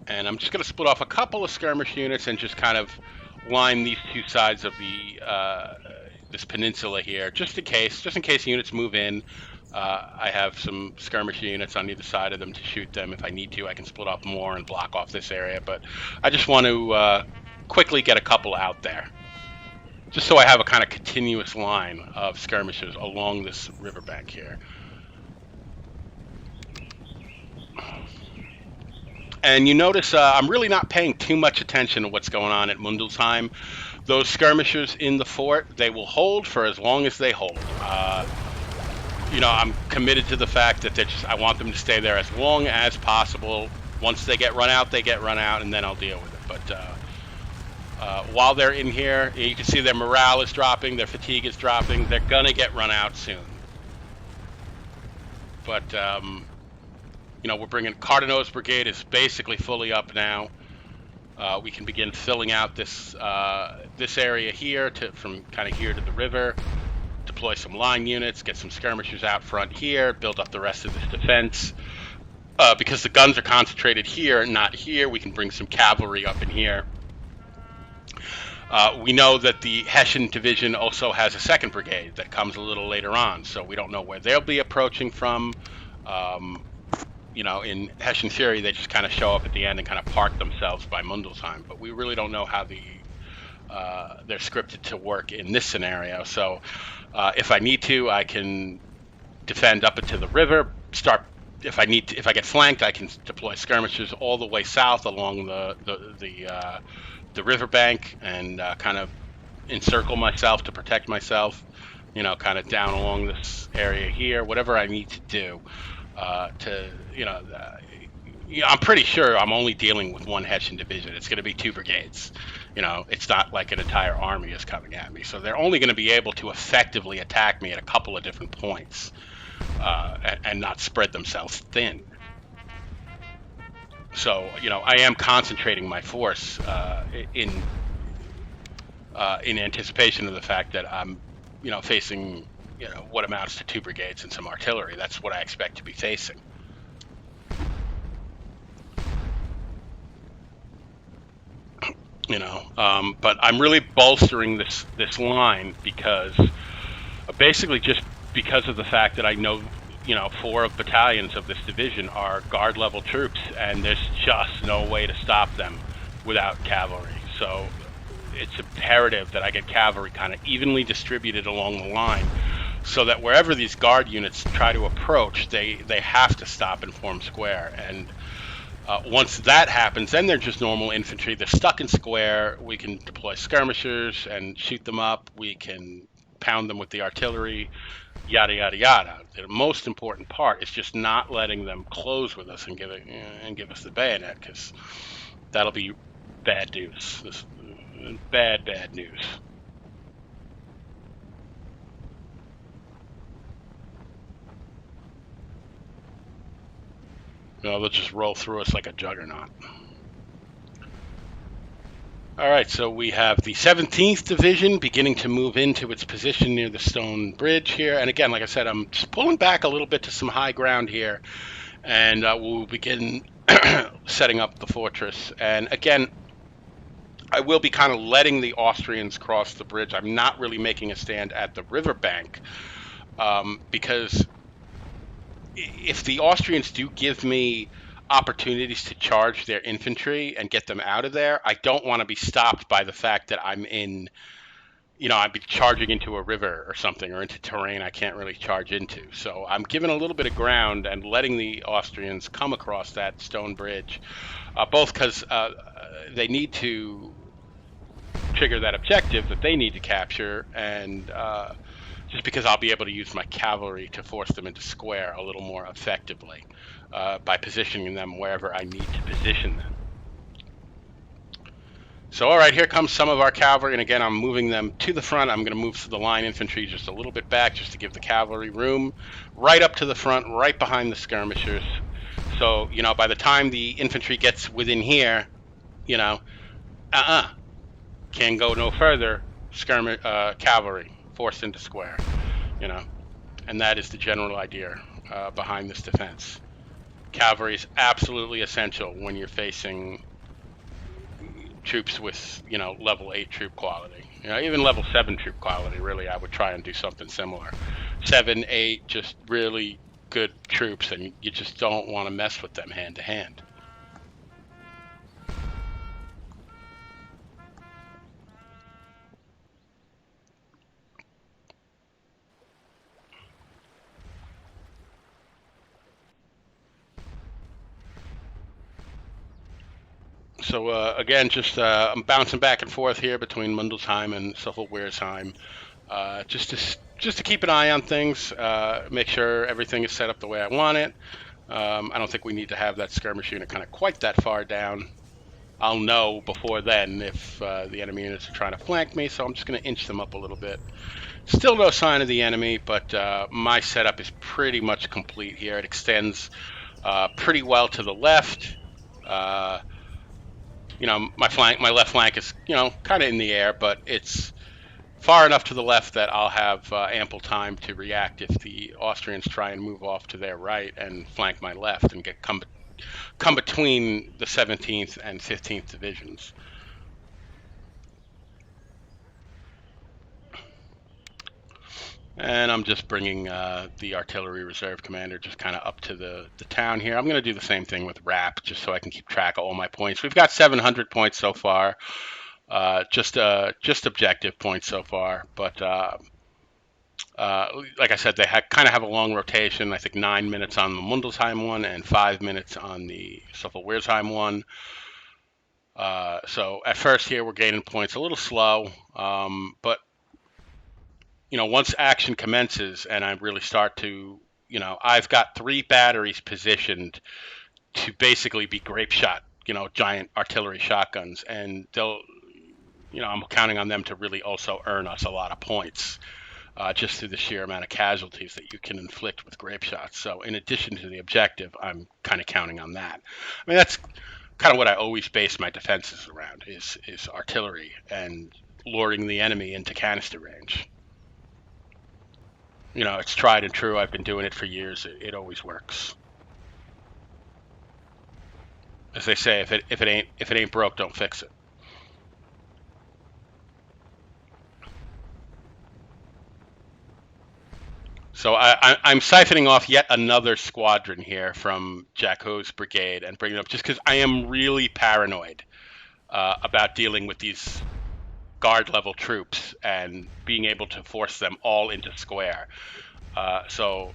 And I'm just going to split off a couple of skirmish units and just kind of line these two sides of the this peninsula here, just in case units move in. I have some skirmish units on either side of them to shoot them. If I need to, I can split off more and block off this area. But I just want to quickly get a couple out there, just so I have a kind of continuous line of skirmishes along this riverbank here. And you notice I'm really not paying too much attention to what's going on at Mundelsheim. Those skirmishers in the fort, they will hold for as long as they hold. You know, I'm committed to the fact that I want them to stay there as long as possible. Once they get run out, they get run out, and then I'll deal with it. while they're in here, you can see their morale is dropping, their fatigue is dropping. They're going to get run out soon. But, we're bringing Cardenau's brigade is basically fully up now. We can begin filling out this area here from kind of here to the river. Deploy some line units, get some skirmishers out front here, build up the rest of this defense. Because the guns are concentrated here, not here, we can bring some cavalry up in here. We know that the Hessian division also has a second brigade that comes a little later on, so we don't know where they'll be approaching from. In Hessian theory, they just kind of show up at the end and kind of park themselves by Mundelsheim, but we really don't know how they're scripted to work in this scenario. So if I need to, I can defend up into the river. If I get flanked, I can deploy skirmishers all the way south along the riverbank and kind of encircle myself to protect myself. Kind of down along this area here. Whatever I need to do. I'm pretty sure I'm only dealing with one Hessian division. It's going to be 2 brigades. It's not like an entire army is coming at me. So they're only going to be able to effectively attack me at a couple of different points and not spread themselves thin. So, I am concentrating my force in anticipation of the fact that I'm, facing what amounts to 2 brigades and some artillery. That's what I expect to be facing. But I'm really bolstering this line because basically just because of the fact that I know 4 battalions of this division are guard level troops, and there's just no way to stop them without cavalry. So it's imperative that I get cavalry kind of evenly distributed along the line, so that wherever these guard units try to approach, they have to stop and form square. And once that happens, then they're just normal infantry. They're stuck in square. We can deploy skirmishers and shoot them up. We can pound them with the artillery, yada, yada, yada. The most important part is just not letting them close with us and give us the bayonet, because that'll be bad news. Bad news. They'll just roll through us like a juggernaut. All right, so we have the 17th Division beginning to move into its position near the stone bridge here. And again, like I said, I'm just pulling back a little bit to some high ground here, and we'll begin setting up the fortress. And again, I will be kind of letting the Austrians cross the bridge. I'm not really making a stand at the riverbank because if the Austrians do give me opportunities to charge their infantry and get them out of there, I don't want to be stopped by the fact that I'm in, I'd be charging into a river or something, or into terrain I can't really charge into. So I'm giving a little bit of ground and letting the Austrians come across that stone bridge, both because they need to trigger that objective that they need to capture, and just because I'll be able to use my cavalry to force them into square a little more effectively by positioning them wherever I need to position them. So, all right, here comes some of our cavalry, and again, I'm moving them to the front. I'm going to move the line infantry just a little bit back just to give the cavalry room, right up to the front, right behind the skirmishers. So, by the time the infantry gets within here, can go no further, cavalry forced into square, and that is the general idea behind this defense. Cavalry is absolutely essential when you're facing troops with, level 8 troop quality. Even level 7 troop quality, really, I would try and do something similar. 7, 8, just really good troops, and you just don't want to mess with them hand to hand. So again, just I'm bouncing back and forth here between Mundelsheim and Souffel, just to keep an eye on things, make sure everything is set up the way I want it. I don't think we need to have that skirmish unit kind of quite that far down. I'll know before then if the enemy units are trying to flank me, so I'm just going to inch them up a little bit. Still no sign of the enemy, but my setup is pretty much complete here. It extends pretty well to the left. My left flank is, kind of in the air, but it's far enough to the left that I'll have ample time to react if the Austrians try and move off to their right and flank my left and come between the 17th and 15th divisions. And I'm just bringing the artillery reserve commander just kind of up to the town here. I'm going to do the same thing with RAP just so I can keep track of all my points. We've got 700 points so far, just objective points so far. But like I said, they kind of have a long rotation. I think 9 minutes on the Mundelsheim one and 5 minutes on the Souffel one. So at first here we're gaining points a little slow, but once action commences and I really start to, I've got 3 batteries positioned to basically be grape shot, giant artillery shotguns, and I'm counting on them to really also earn us a lot of points, just through the sheer amount of casualties that you can inflict with grape shots. So in addition to the objective, I'm kind of counting on that. I mean, that's kind of what I always base my defenses around is artillery and luring the enemy into canister range. It's tried and true. I've been doing it for years. It always works. As they say, if it ain't broke, don't fix it. So I'm siphoning off yet another squadron here from Jacot's brigade and bringing it up just because I am really paranoid about dealing with these guard level troops and being able to force them all into square. So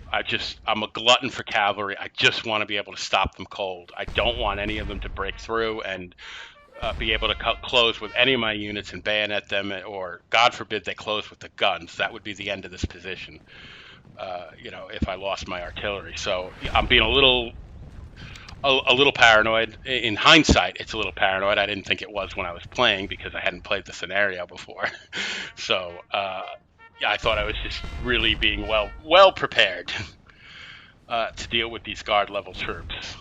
I'm a glutton for cavalry. I just want to be able to stop them cold. I don't want any of them to break through and be able to close with any of my units and bayonet them, or God forbid they close with the guns. That would be the end of this position, if I lost my artillery. So I'm being a little paranoid. In hindsight, it's a little paranoid. I didn't think it was when I was playing because I hadn't played the scenario before. So I thought I was just really being well prepared to deal with these guard level troops.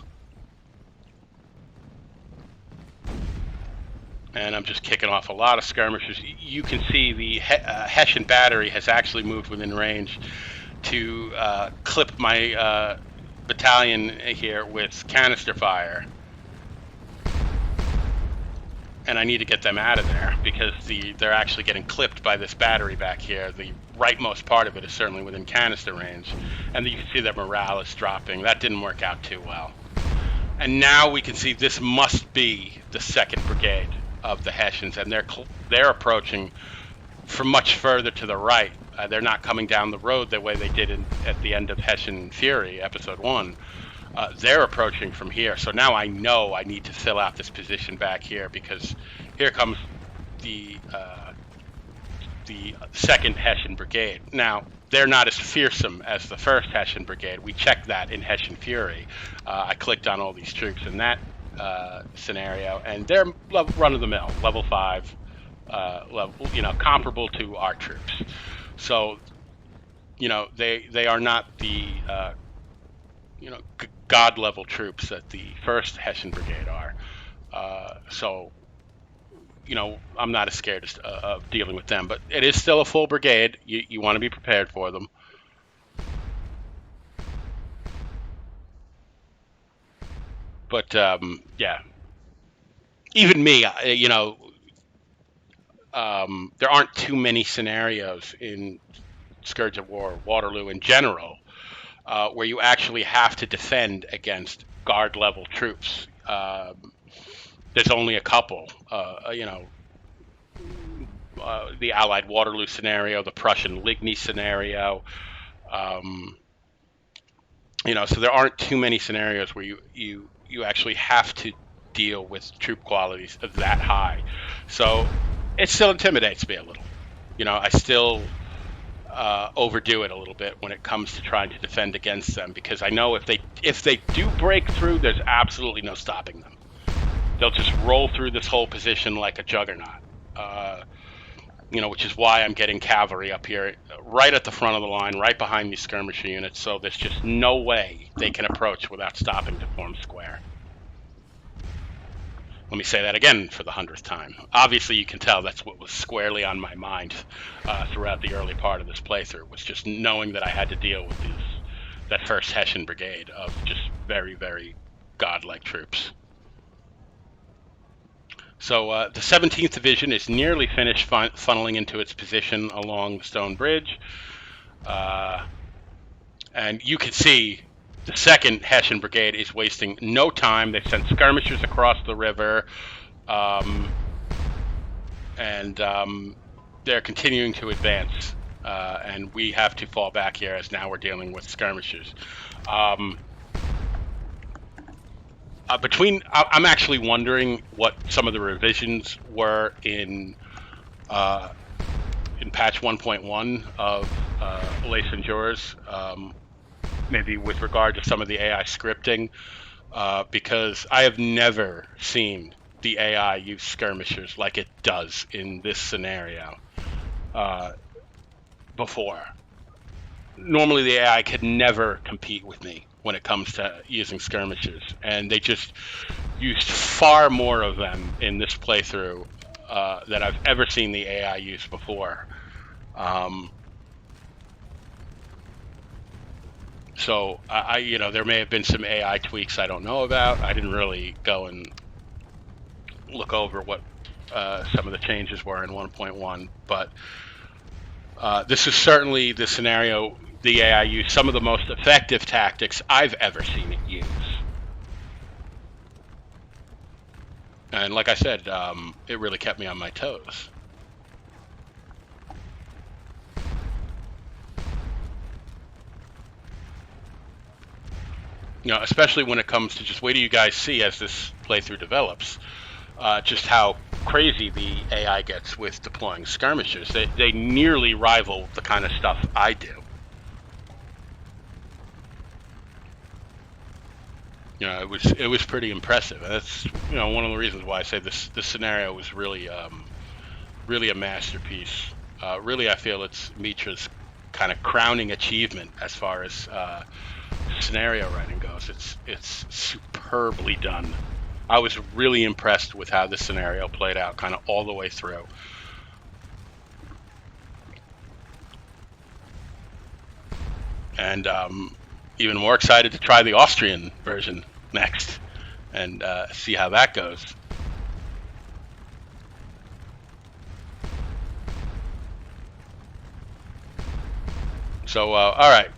And I'm just kicking off a lot of skirmishers. You can see the Hessian battery has actually moved within range to clip my battalion here with canister fire. And I need to get them out of there because they're actually getting clipped by this battery back here. The rightmost part of it is certainly within canister range. And you can see that morale is dropping. That didn't work out too well. And now we can see this must be the 2nd Brigade of the Hessians, and they're approaching from much further to the right. They're not coming down the road the way they did at the end of Hessian Fury, Episode 1. They're approaching from here. So now I know I need to fill out this position back here because here comes the 2nd Hessian Brigade. Now, they're not as fearsome as the 1st Hessian Brigade. We checked that in Hessian Fury. I clicked on all these troops in that scenario, and they're run-of-the-mill, level 5, comparable to our troops. So, they are not the, god-level troops that the 1st Hessian Brigade are. So, I'm not as scared of dealing with them, but it is still a full brigade. You want to be prepared for them. But, yeah, even me, there aren't too many scenarios in Scourge of War, Waterloo in general, where you actually have to defend against guard-level troops. There's only a couple, the Allied Waterloo scenario, the Prussian Ligny scenario. So there aren't too many scenarios where you actually have to deal with troop qualities of that high. So it still intimidates me a little. I still overdo it a little bit when it comes to trying to defend against them, because I know if they do break through, there's absolutely no stopping them. they'll just roll through this whole position like a juggernaut. Which is why I'm getting cavalry up here right at the front of the line, right behind these skirmisher units, so there's just no way they can approach without stopping to form square. Let me say that again for the 100th time. Obviously, you can tell that's what was squarely on my mind throughout the early part of this playthrough, was just knowing that I had to deal with that 1st Hessian Brigade of just very, very godlike troops. So the 17th Division is nearly finished funneling into its position along the Stone Bridge. And you can see the 2nd Hessian Brigade is wasting no time. They've sent skirmishers across the river, and they're continuing to advance. And we have to fall back here, as now we're dealing with skirmishers. I'm actually wondering what some of the revisions were in patch 1.1 of Austrian and Jours, maybe with regard to some of the AI scripting, because I have never seen the AI use skirmishers like it does in this scenario before. Normally the AI could never compete with me when it comes to using skirmishers, and they just used far more of them in this playthrough that I've ever seen the AI use before. So there may have been some AI tweaks I don't know about. I didn't really go and look over what some of the changes were in 1.1, but this is certainly the scenario the AI used some of the most effective tactics I've ever seen it use. And like I said, it really kept me on my toes. Especially when it comes to just wait till you guys see as this playthrough develops, just how crazy the AI gets with deploying skirmishers. They nearly rival the kind of stuff I do. It was pretty impressive, and that's one of the reasons why I say this scenario was really really a masterpiece. Really, I feel it's Mitra's kind of crowning achievement as far as scenario writing goes. It's superbly done. I was really impressed with how this scenario played out, kind of all the way through. And even more excited to try the Austrian version next and see how that goes. So, all right.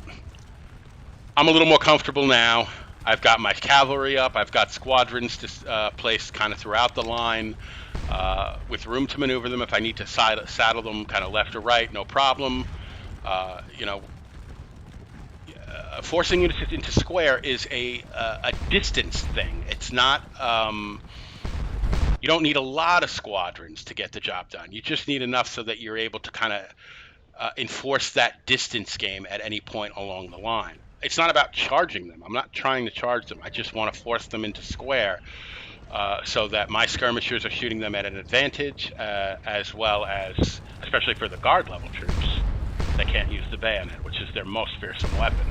I'm a little more comfortable now. I've got my cavalry up. I've got squadrons placed kind of throughout the line with room to maneuver them if I need to saddle them kind of left or right, no problem. Forcing units into square is a distance thing. It's not. You don't need a lot of squadrons to get the job done. You just need enough so that you're able to kind of enforce that distance game at any point along the line. It's not about charging them. I'm not trying to charge them. I just want to force them into square so that my skirmishers are shooting them at an advantage, as well as, especially for the guard level troops, they can't use the bayonet, which is their most fearsome weapon.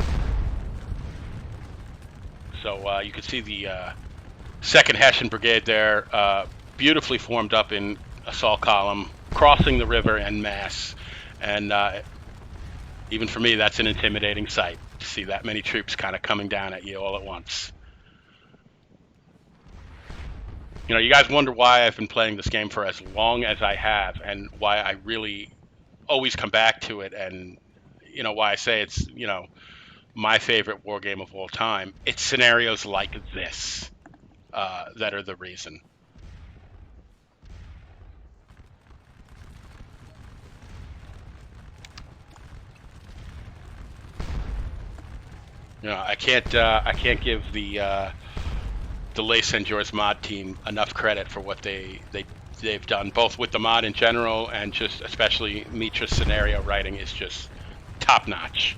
So you can see the 2nd Hessian Brigade there, beautifully formed up in assault column, crossing the river en masse. And even for me, that's an intimidating sight to see that many troops kind of coming down at you all at once. You guys wonder why I've been playing this game for as long as I have, and why I really always come back to it, and why I say it's my favorite war game of all time. It's scenarios like this that are the reason. I can't give the Austrian and Jours mod team enough credit for what they've done, both with the mod in general and just especially Mitra's scenario writing is just top notch.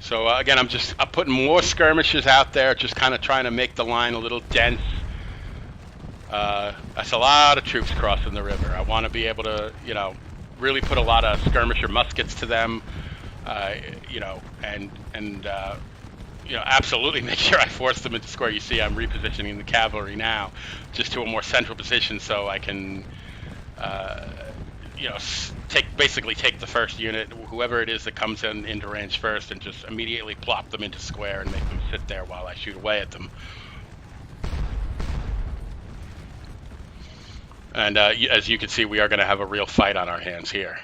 So again, I'm putting more skirmishers out there, just kind of trying to make the line a little dense. That's a lot of troops crossing the river. I want to be able to, really put a lot of skirmisher muskets to them, and absolutely make sure I force them into square. You see, I'm repositioning the cavalry now, just to a more central position, so I can, basically take the first unit, whoever it is that comes into range first, and just immediately plop them into square and make them sit there while I shoot away at them. And as you can see, we are going to have a real fight on our hands here.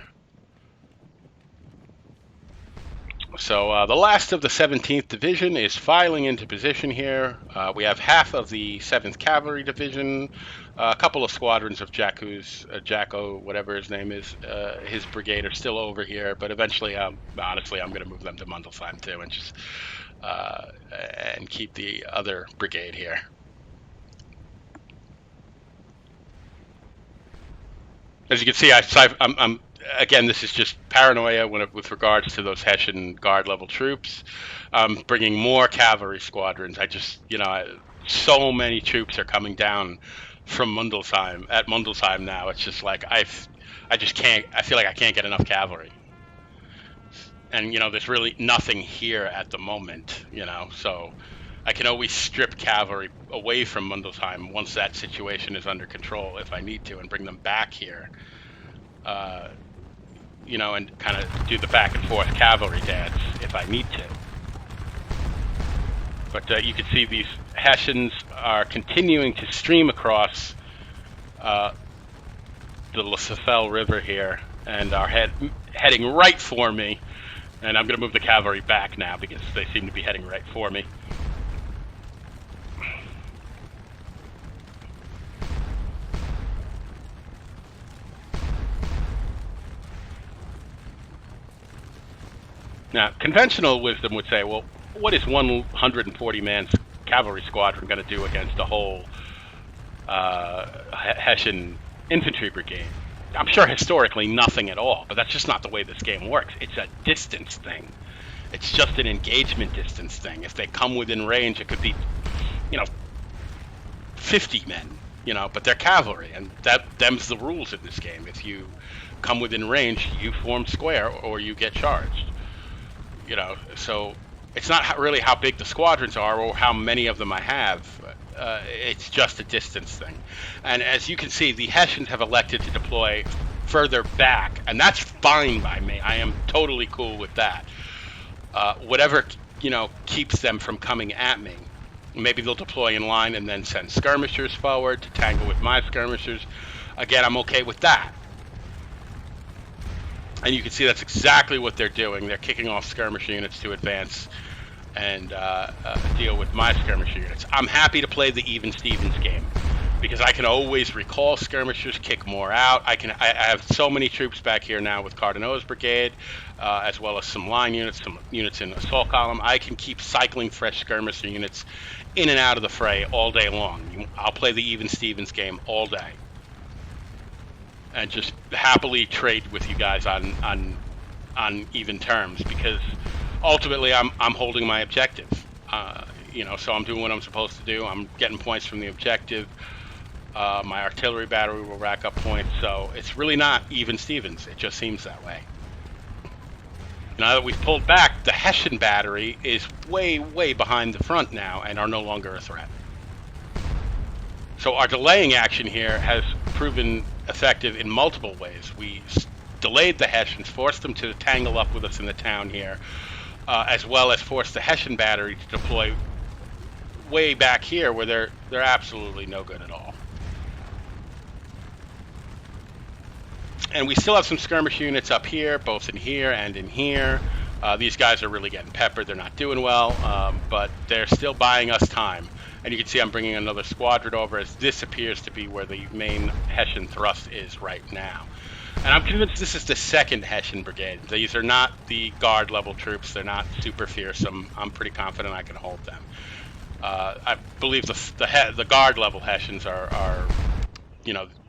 So the last of the 17th Division is filing into position here. We have half of the 7th Cavalry Division, a couple of squadrons of Jacko, whatever his name is, his brigade are still over here, but eventually, honestly, I'm going to move them to Mundelsheim too, and just and keep the other brigade here. As you can see, I'm again, this is just paranoia with regards to those Hessian guard level troops. Bringing more cavalry squadrons. So many troops are coming down from Mundelsheim now. It's just like I just can't. I feel like I can't get enough cavalry. And there's really nothing here at the moment. So I can always strip cavalry away from Mundelsheim once that situation is under control if I need to, and bring them back here. And kind of do the back and forth cavalry dance if I need to. But you can see these Hessians are continuing to stream across the Souffel River here, and are heading right for me. And I'm going to move the cavalry back now because they seem to be heading right for me. Now, conventional wisdom would say, well, what is 140-man cavalry squadron going to do against a whole Hessian infantry brigade? I'm sure historically nothing at all, but that's just not the way this game works. It's a distance thing. It's just an engagement distance thing. If they come within range, it could be, 50 men, but they're cavalry, and them's the rules in this game. If you come within range, you form square or you get charged. So it's not really how big the squadrons are or how many of them I have. It's just a distance thing. And as you can see, the Hessians have elected to deploy further back, and that's fine by me. I am totally cool with that. Whatever, keeps them from coming at me. Maybe they'll deploy in line and then send skirmishers forward to tangle with my skirmishers. Again, I'm okay with that. And you can see that's exactly what they're doing. They're kicking off skirmisher units to advance and deal with my skirmisher units. I'm happy to play the even Stevens game because I can always recall skirmishers, kick more out. I have so many troops back here now with Cardenau's brigade, as well as some line units, some units in assault column. I can keep cycling fresh skirmisher units in and out of the fray all day long. I'll play the even Stevens game all day. And just happily trade with you guys on even terms, because ultimately I'm holding my objective. So I'm doing what I'm supposed to do. I'm getting points from the objective. My artillery battery will rack up points. So it's really not even Stevens. It just seems that way. Now that we've pulled back, the Hessian battery is way, way behind the front now and are no longer a threat. So our delaying action here has proven effective in multiple ways. We delayed the Hessians, forced them to tangle up with us in the town here, as well as forced the Hessian battery to deploy way back here where they're absolutely no good at all. And we still have some skirmish units up here, both in here and in here. These guys are really getting peppered. They're not doing well, but they're still buying us time. And you can see I'm bringing another squadron over, as this appears to be where the main Hessian thrust is right now. And I'm convinced this is the 2nd Hessian Brigade. These are not the guard level troops. They're not super fearsome. I'm pretty confident I can hold them. I believe the guard level Hessians are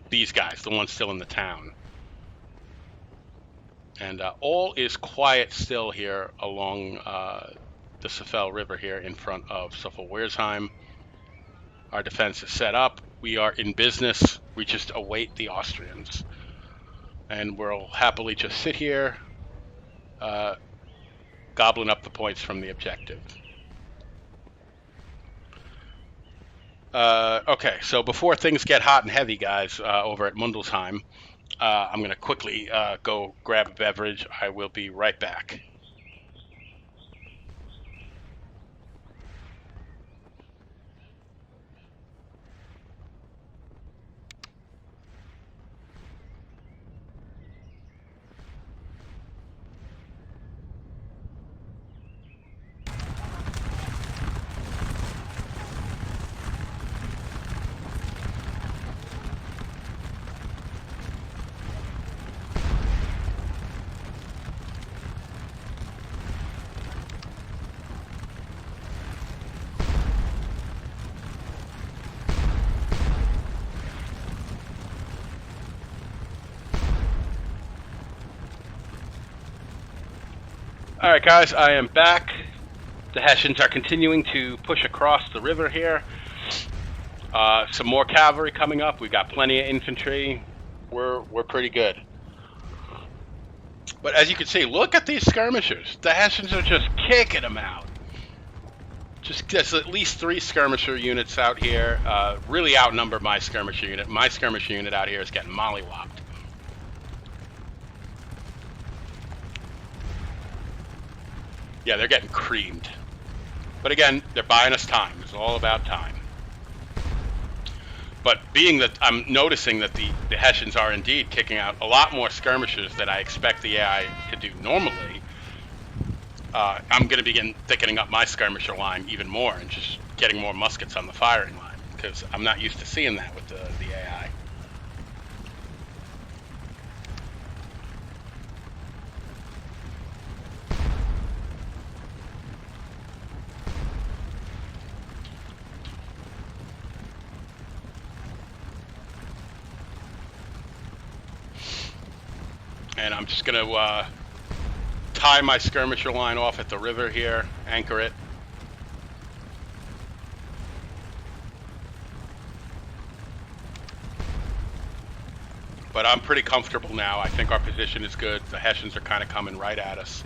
these guys, the ones still in the town. And all is quiet still here along the Souffel River here in front of Souffel-Wiersheim. Our defense is set up. We are in business. We just await the Austrians. And we'll happily just sit here, gobbling up the points from the objective. Okay, so before things get hot and heavy, guys, over at Mundelsheim, I'm going to quickly go grab a beverage. I will be right back. All right, guys, I am back. The Hessians are continuing to push across the river here. Some more cavalry coming up. We've got plenty of infantry. We're pretty good. But as you can see, look at these skirmishers. The Hessians are just kicking them out. There's at least 3 skirmisher units out here. Really outnumber my skirmisher unit. My skirmisher unit out here is getting mollywopped. Yeah, they're getting creamed. But again, they're buying us time. It's all about time. But being that I'm noticing that the Hessians are indeed kicking out a lot more skirmishers than I expect the AI to do normally, I'm going to begin thickening up my skirmisher line even more and just getting more muskets on the firing line, because I'm not used to seeing that with the AI. And I'm just going to tie my skirmisher line off at the river here, anchor it. But I'm pretty comfortable now. I think our position is good. The Hessians are kind of coming right at us.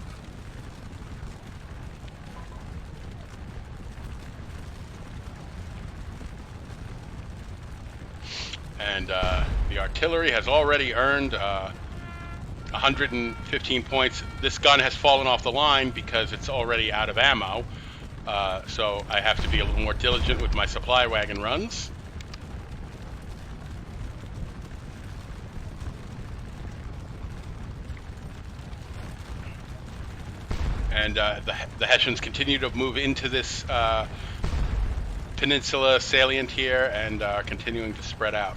And the artillery has already earned 115 points. This gun has fallen off the line because it's already out of ammo. So I have to be a little more diligent with my supply wagon runs. And the Hessians continue to move into this peninsula salient here and are continuing to spread out.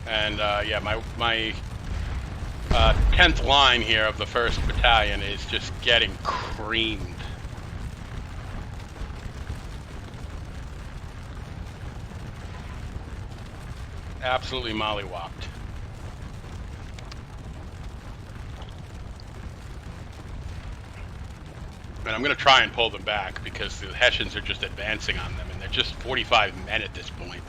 And yeah, my 10th line here of the 1st Battalion is just getting creamed. Absolutely mollywopped. And I'm going to try and pull them back because the Hessians are just advancing on them, and they're just 45 men at this point.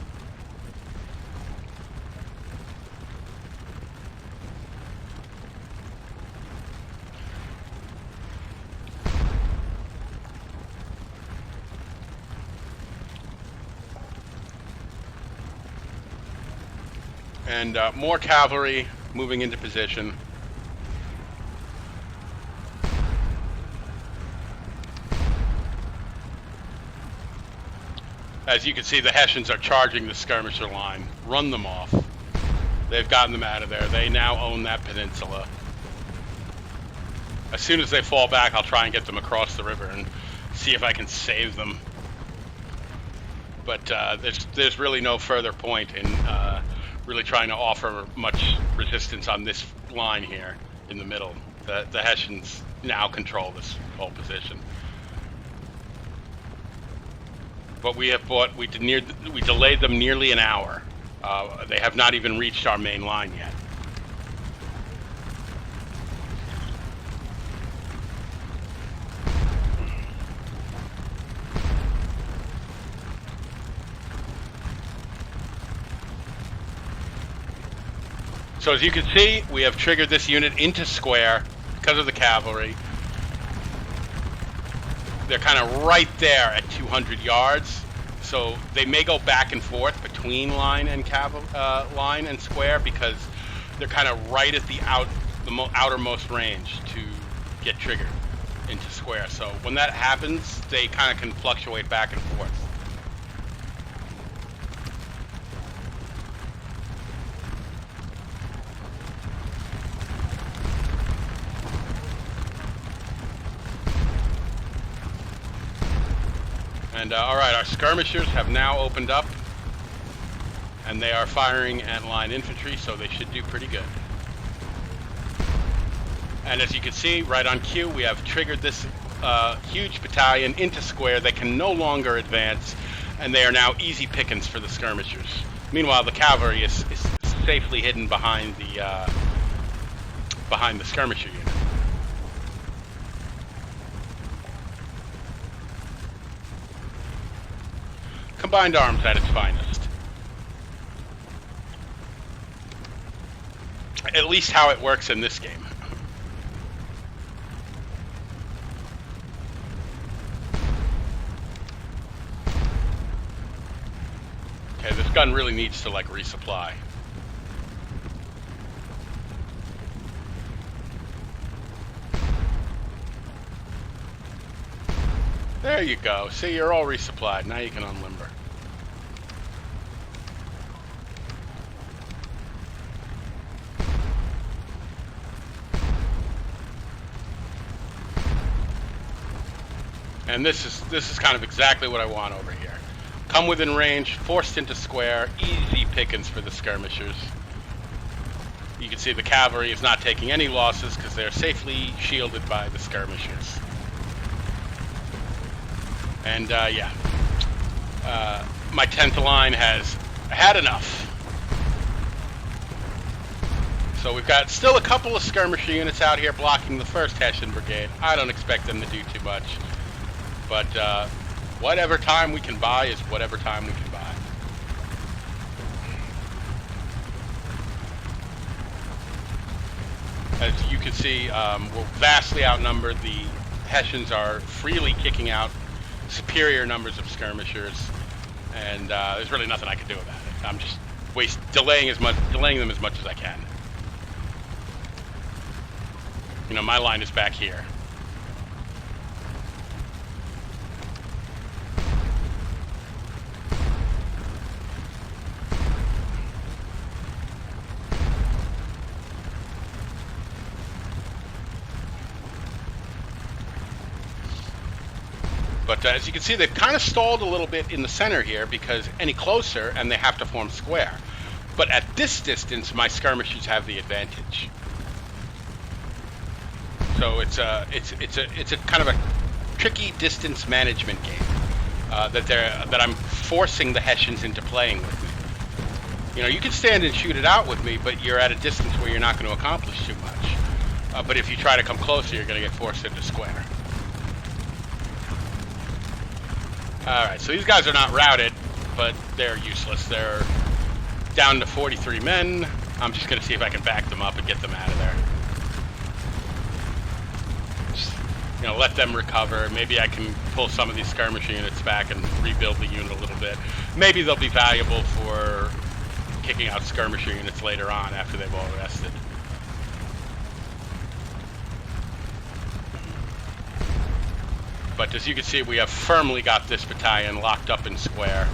And more cavalry moving into position. As you can see, the Hessians are charging the skirmisher line. Run them off. They've gotten them out of there. They now own that peninsula. As soon as they fall back, I'll try and get them across the river and see if I can save them. But there's really no further point in really trying to offer much resistance on this line here. in the middle. The Hessians now control this whole position. But we delayed them nearly an hour. They have not even reached our main line yet. So as you can see, we have triggered this unit into square because of the cavalry. They're kind of right there at 200 yards, so they may go back and forth between line and line and square because they're kind of right at the outermost range to get triggered into square. So when that happens, they kind of can fluctuate back and forth. And all right, our skirmishers have now opened up, and they are firing at line infantry, so they should do pretty good. And as you can see, right on cue, we have triggered this huge battalion into square. They can no longer advance, and they are now easy pickings for the skirmishers. Meanwhile, the cavalry is safely hidden behind the skirmisher unit. Combined arms at its finest. At least how it works in this game. Okay, this gun really needs to like resupply. There you go. See, you're all resupplied. Now you can unlimber. And this is kind of exactly what I want over here. Come within range, forced into square, easy pickings for the skirmishers. You can see the cavalry is not taking any losses because they're safely shielded by the skirmishers. And yeah, my 10th line has had enough. So we've got still a couple of skirmisher units out here blocking the 1st Hessian Brigade. I don't expect them to do too much. But whatever time we can buy is whatever time we can buy. As you can see, we're vastly outnumbered. The Hessians are freely kicking out superior numbers of skirmishers, and there's really nothing I can do about it. I'm just delaying them as much as I can. You know, my line is back here. But as you can see, they've kind of stalled a little bit in the center here because any closer and they have to form square. But at this distance, my skirmishers have the advantage. So it's a kind of a tricky distance management game that I'm forcing the Hessians into playing with me. You know, you can stand and shoot it out with me, but you're at a distance where you're not going to accomplish too much. But if you try to come closer, you're going to get forced into square. Alright, so these guys are not routed, but they're useless. They're down to 43 men. I'm just going to see if I can back them up and get them out of there. Just, you know, let them recover. Maybe I can pull some of these skirmisher units back and rebuild the unit a little bit. Maybe they'll be valuable for kicking out skirmisher units later on after they've all rested. But as you can see, we have firmly got this battalion locked up in square.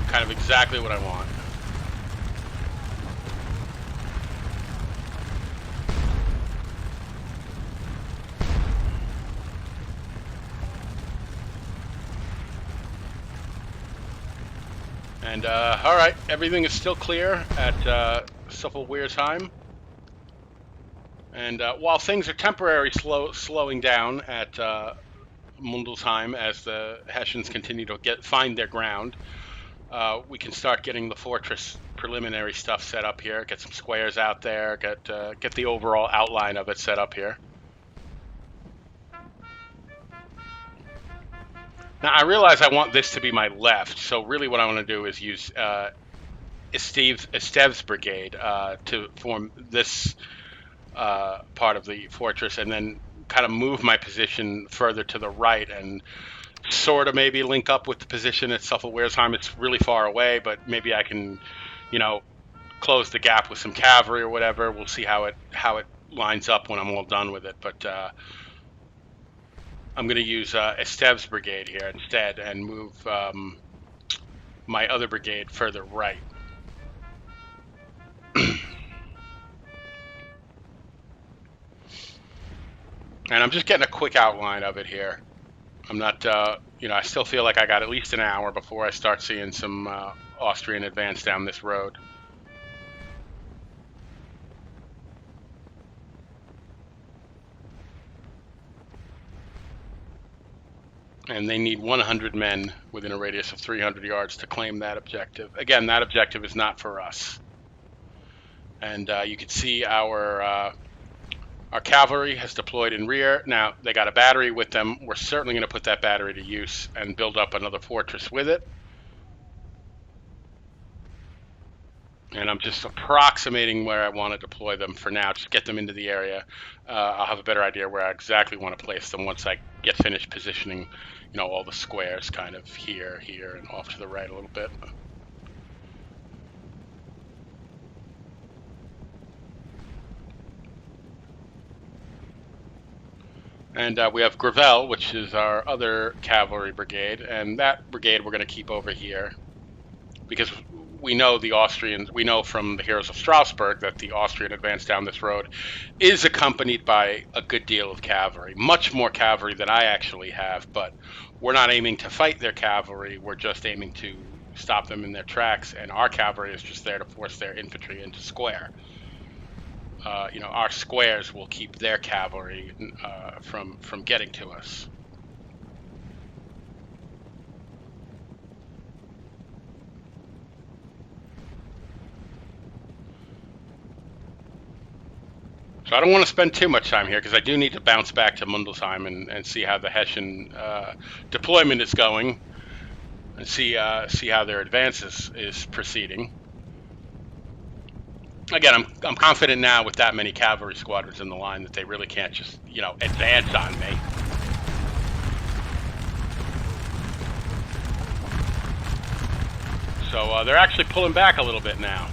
Kind of exactly what I want. And all right, everything is still clear at Souffel Weir's time. And while things are temporarily slowing down at Mundelsheim as the Hessians continue to find their ground, we can start getting the fortress preliminary stuff set up here. Get some squares out there. Get the overall outline of it set up here. Now I realize I want this to be my left, so really what I want to do is use Estev's brigade to form this part of the fortress, and then kind of move my position further to the right and sort of maybe link up with the position at Souffel. It's really far away, but maybe I can, close the gap with some cavalry or whatever. We'll see how it lines up when I'm all done with it. But I'm going to use Estev's brigade here instead and move my other brigade further right. And I'm just getting a quick outline of it here. I'm not, I still feel like I got at least an hour before I start seeing some Austrian advance down this road. And they need 100 men within a radius of 300 yards to claim that objective. Again, that objective is not for us. And you can see our cavalry has deployed in rear. Now, they got a battery with them. We're certainly going to put that battery to use and build up another fortress with it. And I'm just approximating where I want to deploy them for now. Just get them into the area. I'll have a better idea where I exactly want to place them once I get finished positioning, all the squares kind of here, and off to the right a little bit. And we have Gravel, which is our other cavalry brigade, and that brigade we're going to keep over here because we know the Austrians, we know from the Heroes of Strasbourg that the Austrian advance down this road is accompanied by a good deal of cavalry, much more cavalry than I actually have, but we're not aiming to fight their cavalry, we're just aiming to stop them in their tracks, and our cavalry is just there to force their infantry into square. Our squares will keep their cavalry from getting to us. So I don't want to spend too much time here because I do need to bounce back to Mundelsheim and see how the Hessian deployment is going and see how their advance is proceeding. Again, I'm confident now with that many cavalry squadrons in the line that they really can't just, advance on me. So they're actually pulling back a little bit now.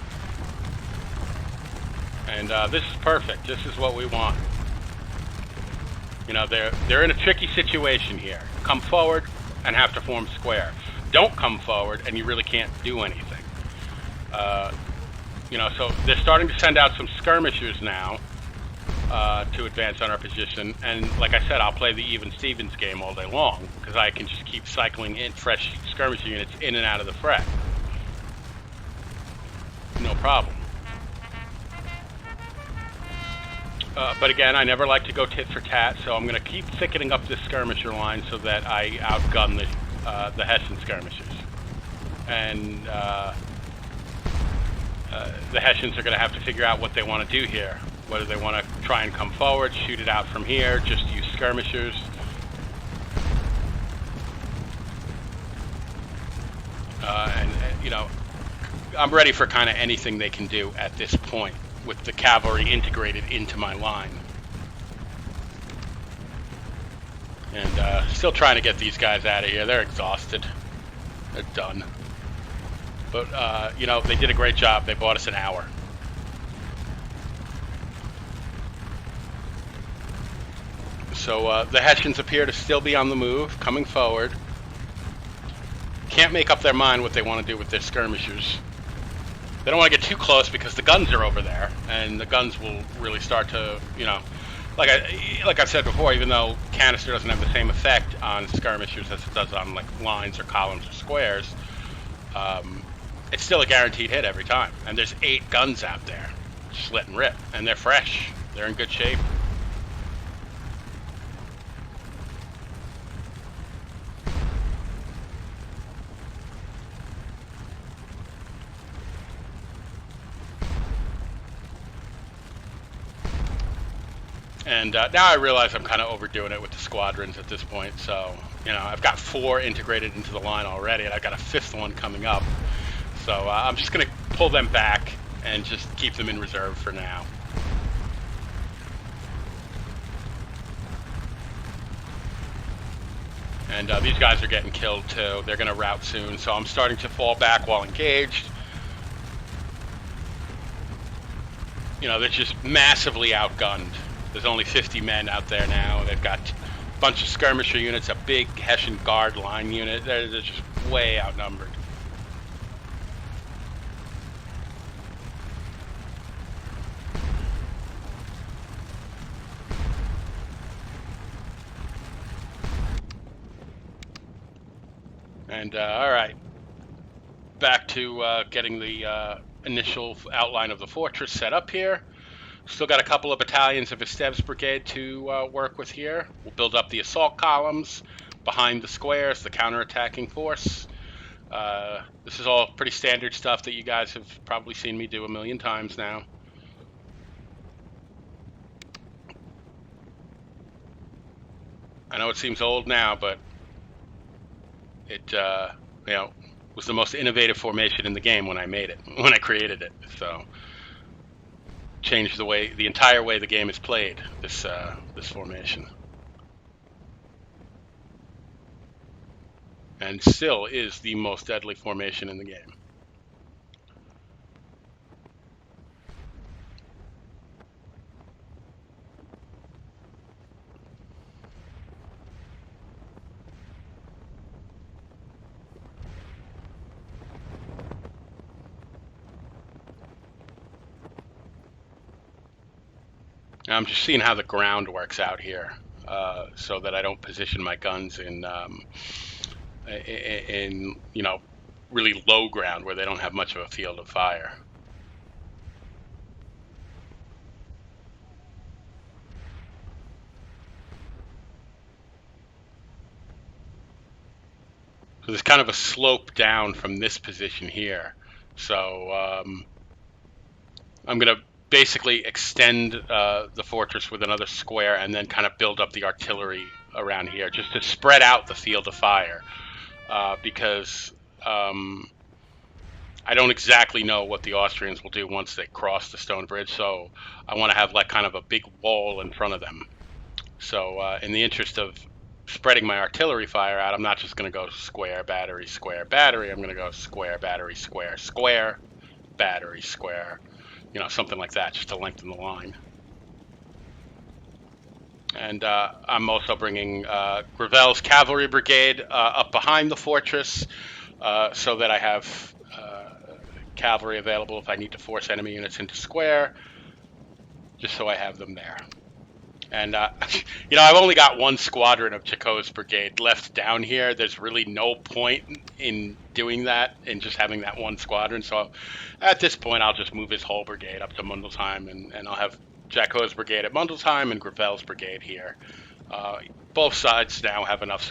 And this is perfect. This is what we want. They're in a tricky situation here. Come forward and have to form square. Don't come forward and you really can't do anything. So they're starting to send out some skirmishers now to advance on our position. And like I said, I'll play the even Stevens game all day long because I can just keep cycling in fresh skirmishing units in and out of the fray. No problem. But again, I never like to go tit for tat, so I'm going to keep thickening up this skirmisher line so that I outgun the Hessian skirmishers. And the Hessians are going to have to figure out what they want to do here. Whether they want to try and come forward, shoot it out from here, just use skirmishers. I'm ready for kind of anything they can do at this point with the cavalry integrated into my line. And still trying to get these guys out of here. They're exhausted. They're done. But, they did a great job. They bought us an hour. So the Hessians appear to still be on the move, coming forward. Can't make up their mind what they want to do with their skirmishers. They don't want to get too close because the guns are over there, and the guns will really start to, like I've said before, even though canister doesn't have the same effect on skirmishers as it does on like lines or columns or squares, it's still a guaranteed hit every time. And there's 8 guns out there, just letting rip, and they're fresh. they're in good shape. And now I realize I'm kind of overdoing it with the squadrons at this point. So, you know, I've got 4 integrated into the line already, and I've got a 5th one coming up. So I'm just going to pull them back and just keep them in reserve for now. And these guys are getting killed too. They're going to rout soon, so I'm starting to fall back while engaged. You know, they're just massively outgunned. There's only 50 men out there now. They've got a bunch of skirmisher units, a big Hessian Guard line unit. They're just way outnumbered. And all right, back to getting the initial outline of the fortress set up here. Still got a couple of battalions of Estev's brigade to work with here. We'll build up the assault columns behind the squares, the counterattacking force. This is all pretty standard stuff that you guys have probably seen me do a million times now. I know it seems old now, but it you know, was the most innovative formation in the game when I made it, when I created it. So changed the entire way the game is played, this formation. And still is the most deadly formation in the game. Now I'm just seeing how the ground works out here, so that I don't position my guns in you know, really low ground where they don't have much of a field of fire. So there's kind of a slope down from this position here. So I'm going to basically extend the fortress with another square and then kind of build up the artillery around here just to spread out the field of fire, because I don't exactly know what the Austrians will do once they cross the stone bridge, so I want to have like kind of a big wall in front of them. So in the interest of spreading my artillery fire out, I'm not just going to go square, battery, square, battery. I'm going to go square, battery, square, square, battery, square, you know, something like that, just to lengthen the line. And I'm also bringing Gravel's cavalry brigade up behind the fortress, so that I have cavalry available if I need to force enemy units into square, just so I have them there. And you know, I've only got 1 squadron of Chacot's brigade left down here. There's really no point in doing that and just having that 1 squadron. So at this point, I'll just move his whole brigade up to Mundelsheim, and I'll have Chacot's brigade at Mundelsheim and Gravel's brigade here. Both sides now have enough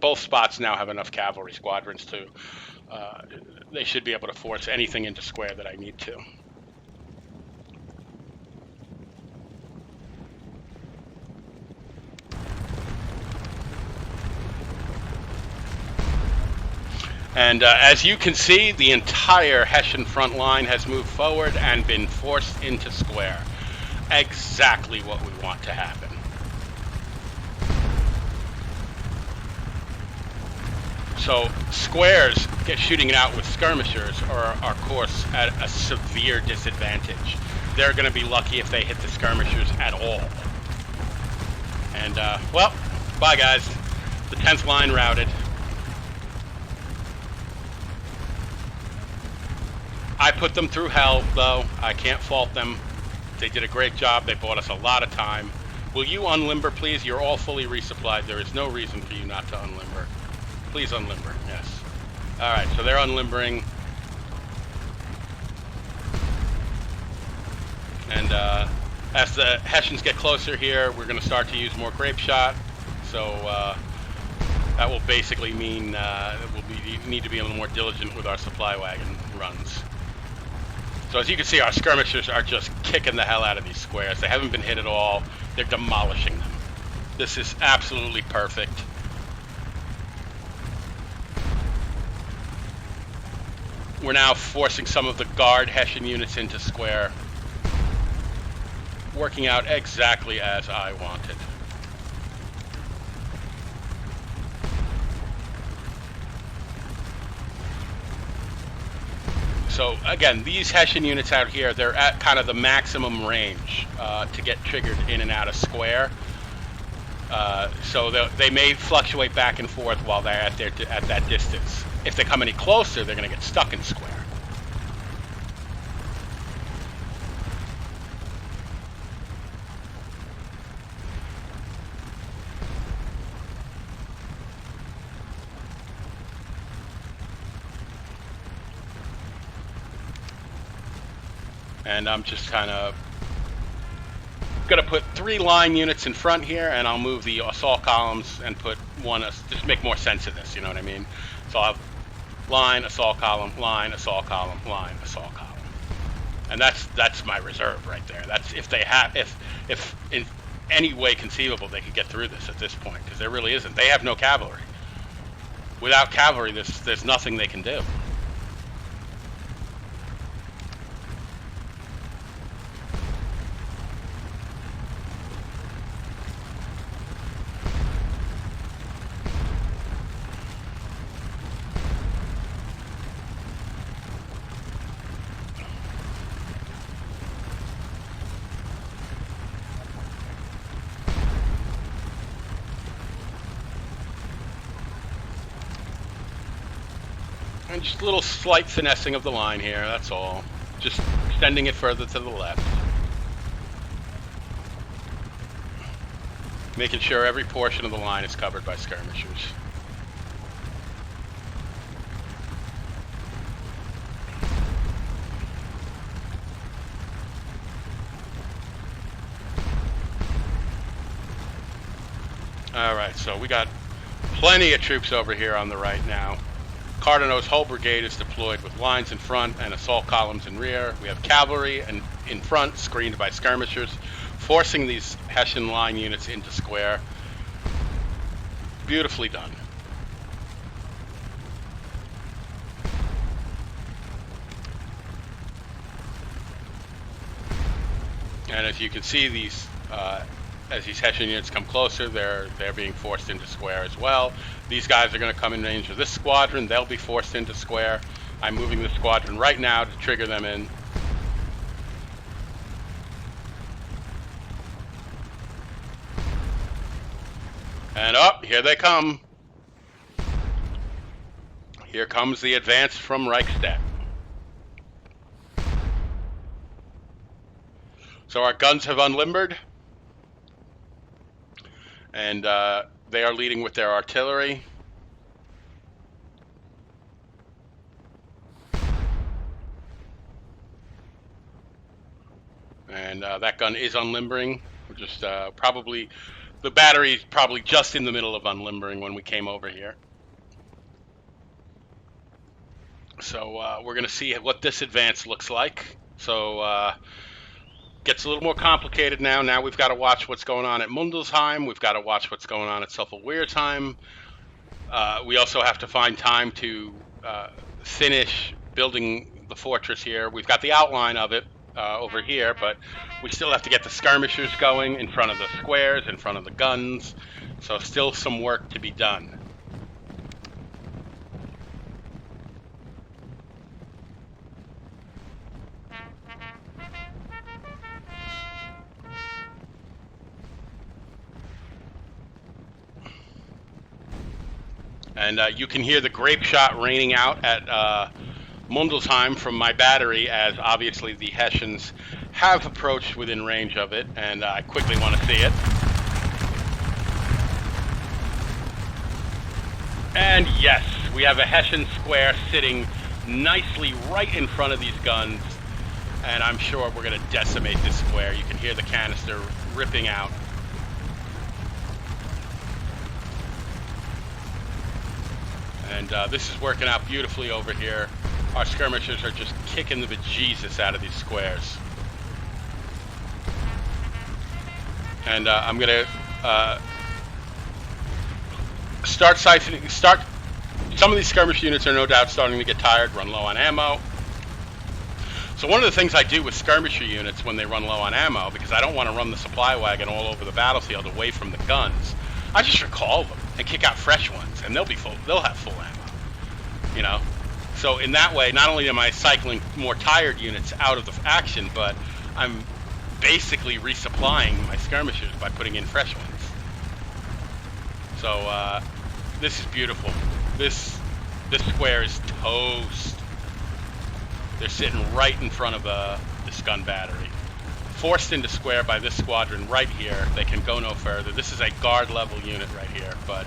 both spots now have enough cavalry squadrons to. They should be able to force anything into square that I need to. And as you can see, the entire Hessian front line has moved forward and been forced into square. Exactly what we want to happen. So squares shooting it out with skirmishers are, of course, at a severe disadvantage. They're going to be lucky if they hit the skirmishers at all. And, well, bye guys. The 10th line routed. I put them through hell, though. I can't fault them. They did a great job. They bought us a lot of time. Will you unlimber, please? You're all fully resupplied. There is no reason for you not to unlimber. Please unlimber, yes. All right, so they're unlimbering. And As the Hessians get closer here, we're going to start to use more grape shot. So that will basically mean we need to be a little more diligent with our supply wagon runs. So as you can see, our skirmishers are just kicking the hell out of these squares. They haven't been hit at all. They're demolishing them. This is absolutely perfect. We're now forcing some of the guard Hessian units into square. Working out exactly as I wanted. So again, these Hessian units out here, they're at kind of the maximum range to get triggered in and out of square. So they may fluctuate back and forth while they're at that distance. If they come any closer, they're going to get stuck in square. And I'm just kind of going to put 3 line units in front here, and I'll move the assault columns and put one, just make more sense of this, you know what I mean? So I'll have line, assault column, line, assault column, line, assault column. And that's my reserve right there. That's if they have, if in any way conceivable they could get through this at this point, because there really isn't. They have no cavalry. Without cavalry, there's nothing they can do. And just a little slight finessing of the line here, that's all. Just extending it further to the left. Making sure every portion of the line is covered by skirmishers. Alright, so we got plenty of troops over here on the right now. Cardinal's whole brigade is deployed with lines in front and assault columns in rear. We have cavalry and in front, screened by skirmishers, forcing these Hessian line units into square. Beautifully done. And as you can see, as these Hessian units come closer, they're being forced into square as well. These guys are going to come in range of this squadron. They'll be forced into square. I'm moving the squadron right now to trigger them in. And up, here they come. Here comes the advance from Reichstadt. So our guns have unlimbered. And they are leading with their artillery. And that gun is unlimbering. We're just probably, the battery is probably just in the middle of unlimbering when we came over here. So we're going to see what this advance looks like. So gets a little more complicated now. Now we've got to watch what's going on at Mundelsheim. We've got to watch what's going on at Souffel-Weersheim. We also have to find time to finish building the fortress here. We've got the outline of it over here, but we still have to get the skirmishers going in front of the squares, in front of the guns. So still some work to be done. And you can hear the grape shot raining out at Mundelsheim from my battery, as obviously the Hessians have approached within range of it, and I quickly want to see it. And yes, we have a Hessian square sitting nicely right in front of these guns, And I'm sure we're going to decimate this square. You can hear the canister ripping out. And this is working out beautifully over here. Our skirmishers are just kicking the bejesus out of these squares. And I'm going to start. Some of these skirmish units are no doubt starting to get tired, run low on ammo. So one of the things I do with skirmisher units when they run low on ammo, because I don't want to run the supply wagon all over the battlefield away from the guns, I just recall them and kick out fresh ones, and they'll have full ammo. You know, so in that way, not only am I cycling more tired units out of the action, but I'm basically resupplying my skirmishers by putting in fresh ones. So this is beautiful. This square is toast. They're sitting right in front of this gun battery. Forced into square by this squadron right here. They can go no further. This is a guard level unit right here, but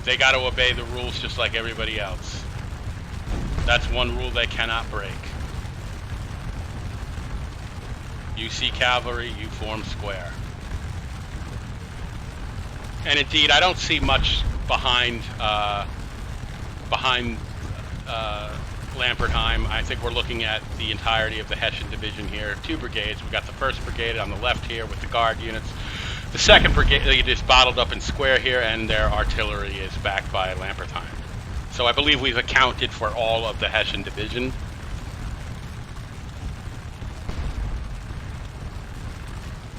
they got to obey the rules just like everybody else. That's one rule they cannot break. You see cavalry, you form square. And indeed, I don't see much behind Lampertheim. I think we're looking at the entirety of the Hessian division here. 2 brigades. We've got the 1st Brigade on the left here with the guard units. The 2nd Brigade is bottled up in square here, and their artillery is backed by Lampertheim. So I believe we've accounted for all of the Hessian division.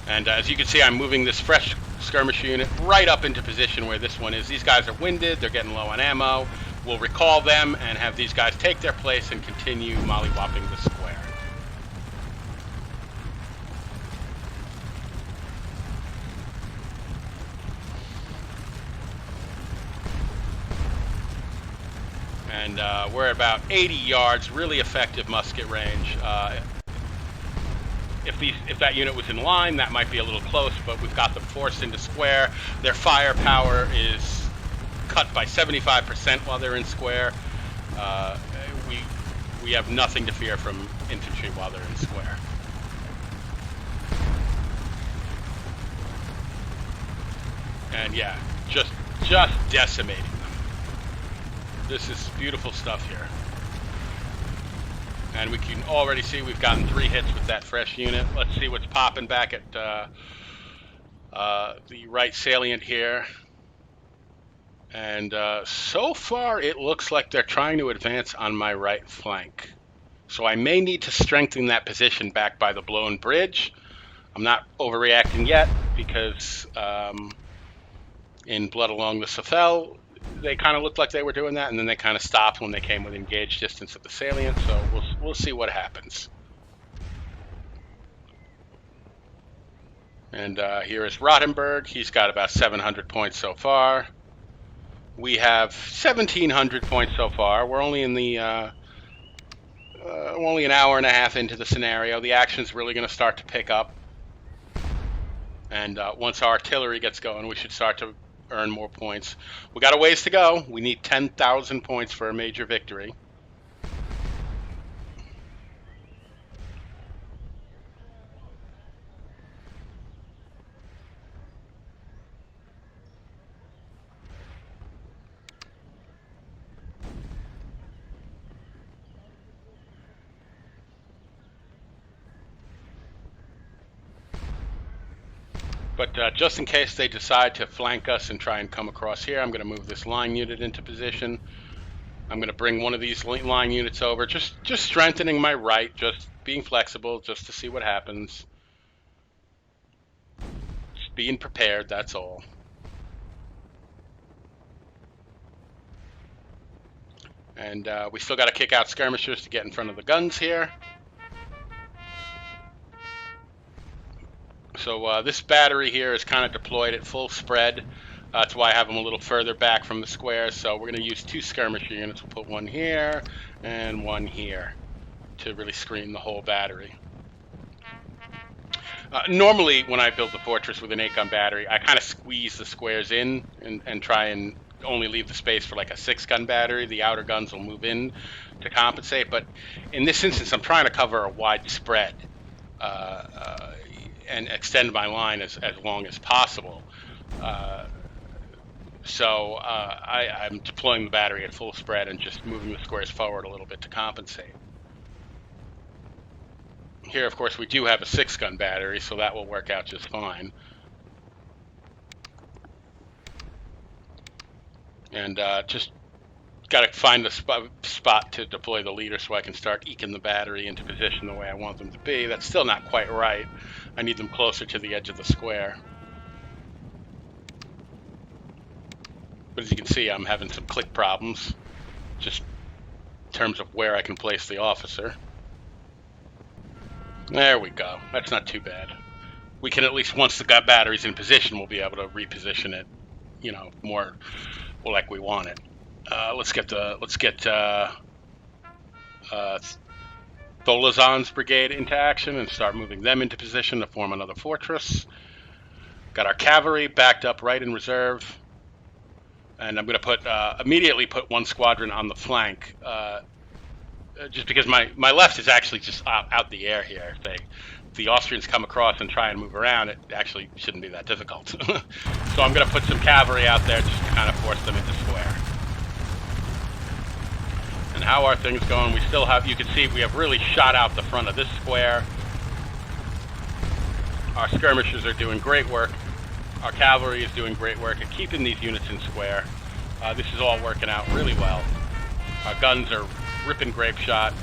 And as you can see, I'm moving this fresh skirmish unit right up into position where this one is. These guys are winded. They're getting low on ammo. We'll recall them and have these guys take their place and continue mollywopping the square. And we're about 80 yards, really effective musket range. If that unit was in line, that might be a little close, but we've got them forced into square. Their firepower is cut by 75% while they're in square. We have nothing to fear from infantry while they're in square. And yeah, just decimating them. This is beautiful stuff here. And we can already see we've gotten 3 hits with that fresh unit. Let's see what's popping back at the right salient here. And so far, it looks like they're trying to advance on my right flank. So I may need to strengthen that position back by the blown bridge. I'm not overreacting yet because in Blood Along the Souffel, they kind of looked like they were doing that, and then they kind of stopped when they came within engaged distance of the salient. So we'll see what happens. And here is Rottenburg. He's got about 700 points so far. We have 1,700 points so far. We're only in the only an hour and a half into the scenario. The action's really going to start to pick up, and once our artillery gets going, we should start to earn more points. We got a ways to go. We need 10,000 points for a major victory. But just in case they decide to flank us and try and come across here, I'm going to move this line unit into position. I'm going to bring one of these line units over, just strengthening my right, just being flexible, just to see what happens. Just being prepared, that's all. And we still got to kick out skirmishers to get in front of the guns here. So this battery here is kind of deployed at full spread. That's why I have them a little further back from the square. So we're going to use 2 skirmisher units. We'll put one here and one here to really screen the whole battery. Normally, when I build the fortress with an 8-gun battery, I kind of squeeze the squares in and try and only leave the space for like a 6-gun battery. The outer guns will move in to compensate. But in this instance, I'm trying to cover a wide spread and extend my line as long as possible. So I'm deploying the battery at full spread and just moving the squares forward a little bit to compensate. Here, of course, we do have a 6-gun battery, so that will work out just fine. And just got to find a spot to deploy the leader so I can start eking the battery into position the way I want them to be. That's still not quite right. I need them closer to the edge of the square. But as you can see, I'm having some click problems, just in terms of where I can place the officer. There we go. That's not too bad. We can at least, once the battery's in position, we'll be able to reposition it, you know, more like we want it. Let's get Tholazon's brigade into action and start moving them into position to form another fortress. Got our cavalry backed up right in reserve. And I'm going to immediately put one squadron on the flank, just because my left is actually just out the air here. If the Austrians come across and try and move around, it actually shouldn't be that difficult. So I'm going to put some cavalry out there just to kind of force them into square. And how are things going? We still have, you can see, we have really shot out the front of this square. Our skirmishers are doing great work. Our cavalry is doing great work at keeping these units in square. This is all working out really well. Our guns are ripping grape shot.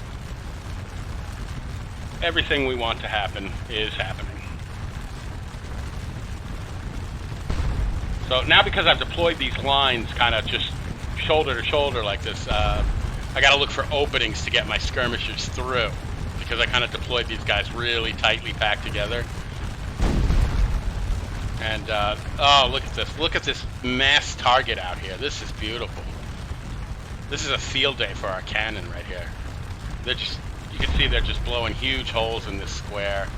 Everything we want to happen is happening. So now, because I've deployed these lines kind of just shoulder to shoulder like this, I got to look for openings to get my skirmishers through, because I kind of deployed these guys really tightly packed together. And oh, look at this! Look at this mass target out here. This is beautiful. This is a field day for our cannon right here. They're just, you can see they're just blowing huge holes in this square.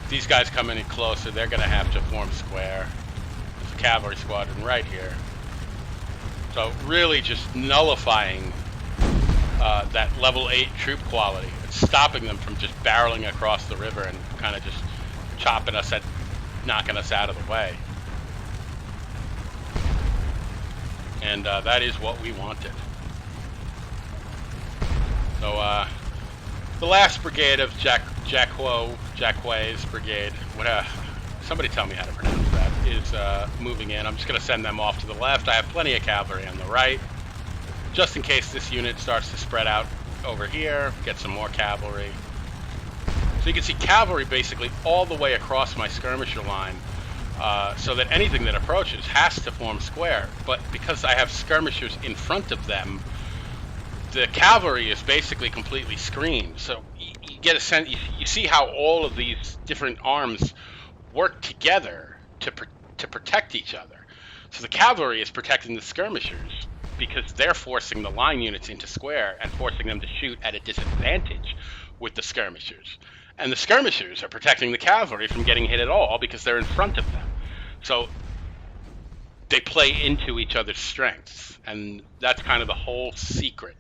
If these guys come in closer, they're going to have to form square. There's a cavalry squadron right here. So really just nullifying that level 8 troop quality. It's stopping them from just barreling across the river and kind of just chopping us knocking us out of the way. And that is what we wanted. So the last brigade of Jacquet's brigade, somebody tell me how to pronounce that, is moving in. I'm just going to send them off to the left. I have plenty of cavalry on the right, just in case this unit starts to spread out over here, get some more cavalry. So you can see cavalry basically all the way across my skirmisher line, so that anything that approaches has to form square. But because I have skirmishers in front of them, the cavalry is basically completely screened. So you get a sense, you see how all of these different arms work together to protect each other. So the cavalry is protecting the skirmishers because they're forcing the line units into square and forcing them to shoot at a disadvantage with the skirmishers. And the skirmishers are protecting the cavalry from getting hit at all because they're in front of them. So they play into each other's strengths. And that's kind of the whole secret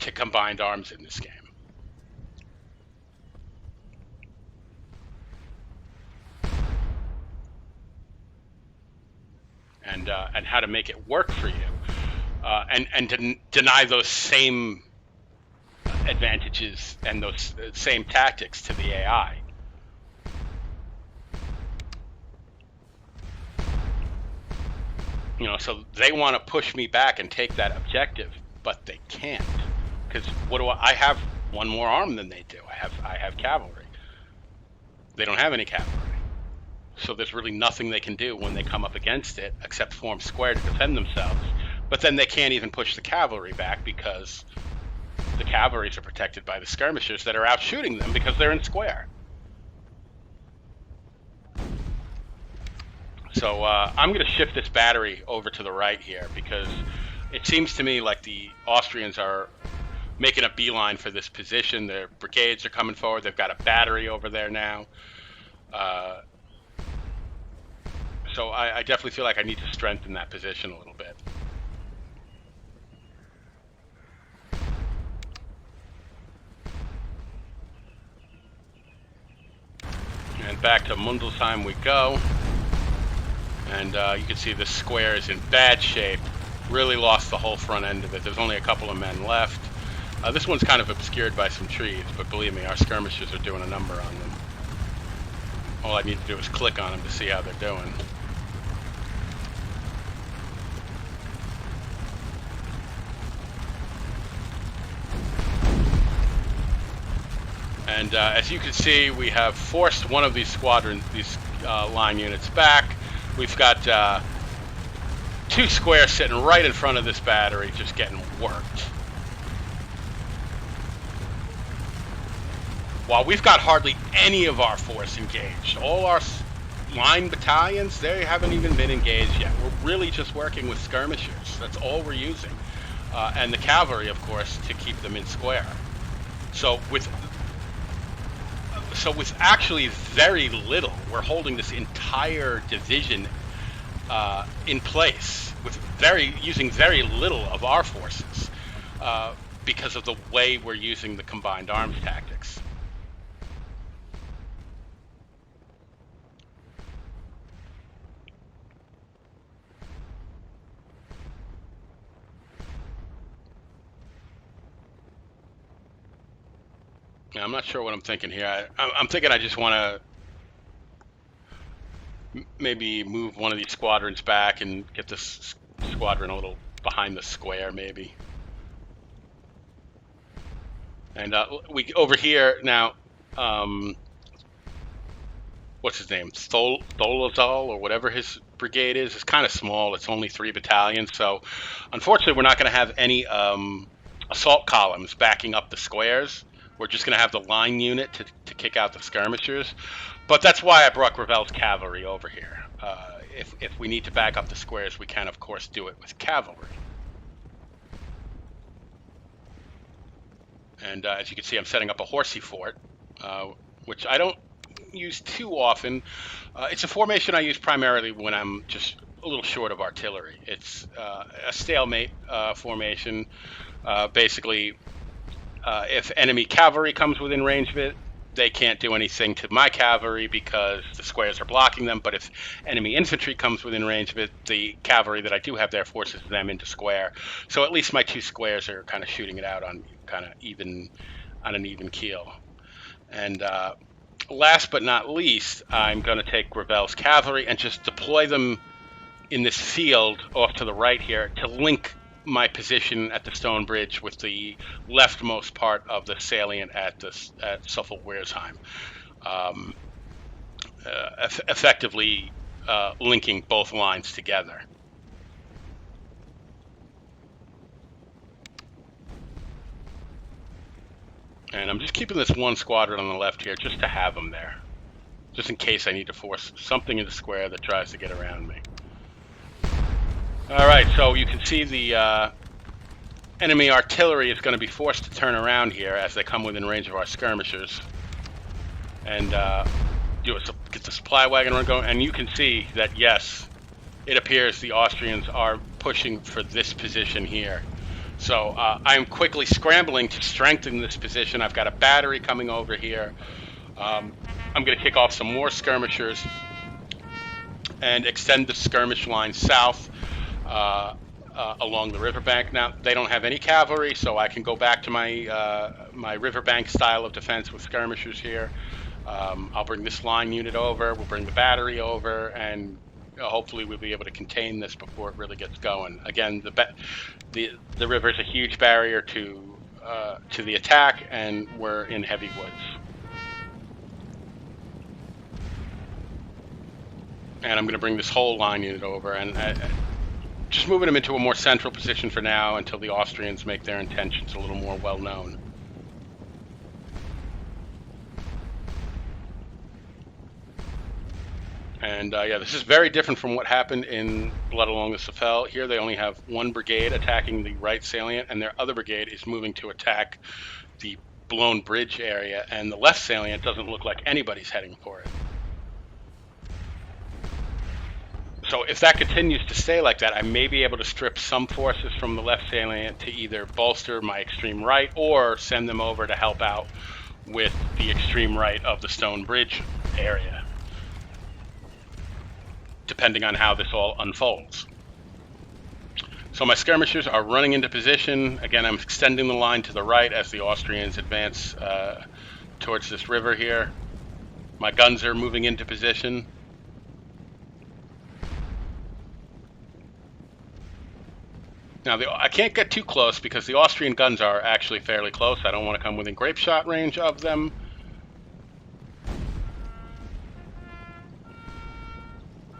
to combined arms in this game. And how to make it work for you. And to deny those same advantages and those same tactics to the AI. You know, so they want to push me back and take that objective, but they can't, because what do I have? One more arm than they do. I have cavalry. They don't have any cavalry, so there's really nothing they can do when they come up against it except form square to defend themselves. But then they can't even push the cavalry back because the cavalries are protected by the skirmishers that are out shooting them because they're in square. So I'm going to shift this battery over to the right here because it seems to me like the Austrians are making a beeline for this position. Their brigades are coming forward. They've got a battery over there now. So I definitely feel like I need to strengthen that position a little bit. And back to Mundelsheim we go. And you can see the square is in bad shape. Really lost the whole front end of it. There's only a couple of men left. This one's kind of obscured by some trees, but believe me, our skirmishers are doing a number on them. All I need to do is click on them to see how they're doing. And as you can see, we have forced one of these squadron, these line units back. We've got 2 squares sitting right in front of this battery, just getting worked. While we've got hardly any of our force engaged, all our line battalions, they haven't even been engaged yet. We're really just working with skirmishers. That's all we're using. And the cavalry, of course, to keep them in square. So with actually very little, we're holding this entire division in place with using very little of our forces because of the way we're using the combined arms tactics. I'm not sure what I'm thinking here. I'm thinking I just want to maybe move one of these squadrons back and get this squadron a little behind the square, maybe. And we over here now. What's his name? Tholazal or whatever his brigade is. It's kind of small. It's only 3 battalions. So, unfortunately, we're not going to have any assault columns backing up the squares. We're just going to have the line unit to kick out the skirmishers. But that's why I brought Gravel's cavalry over here. If we need to back up the squares, we can, of course, do it with cavalry. And as you can see, I'm setting up a horsey fort, which I don't use too often. It's a formation I use primarily when I'm just a little short of artillery. It's a stalemate formation. Basically, if enemy cavalry comes within range of it, they can't do anything to my cavalry because the squares are blocking them. But if enemy infantry comes within range of it, the cavalry that I do have there forces them into square. So at least my 2 squares are kind of shooting it out on an even keel. And last but not least, I'm going to take Gravel's cavalry and just deploy them in this field off to the right here to link my position at the stone bridge with the leftmost part of the salient at Souffel-Wiersheim, effectively linking both lines together. And I'm just keeping this one squadron on the left here just to have them there, just in case I need to force something in the square that tries to get around me. All right, so you can see the enemy artillery is going to be forced to turn around here as they come within range of our skirmishers, and get the supply wagon run going. And you can see that, yes, it appears the Austrians are pushing for this position here. So I'm quickly scrambling to strengthen this position. I've got a battery coming over here. I'm going to kick off some more skirmishers and extend the skirmish line south along the riverbank. Now, they don't have any cavalry, so I can go back to my my riverbank style of defense with skirmishers here. I'll bring this line unit over, we'll bring the battery over, and hopefully we'll be able to contain this before it really gets going. Again, the river is a huge barrier to the attack, and we're in heavy woods. And I'm going to bring this whole line unit over, and just moving them into a more central position for now until the Austrians make their intentions a little more well known. And yeah, this is very different from what happened in Blood Along the Souffel. Here they only have 1 brigade attacking the right salient, and their other brigade is moving to attack the blown bridge area, and the left salient doesn't look like anybody's heading for it. So if that continues to stay like that, I may be able to strip some forces from the left salient to either bolster my extreme right or send them over to help out with the extreme right of the stone bridge area, depending on how this all unfolds. So my skirmishers are running into position. Again, I'm extending the line to the right as the Austrians advance towards this river here. My guns are moving into position. Now, I can't get too close because the Austrian guns are actually fairly close. I don't want to come within grape shot range of them.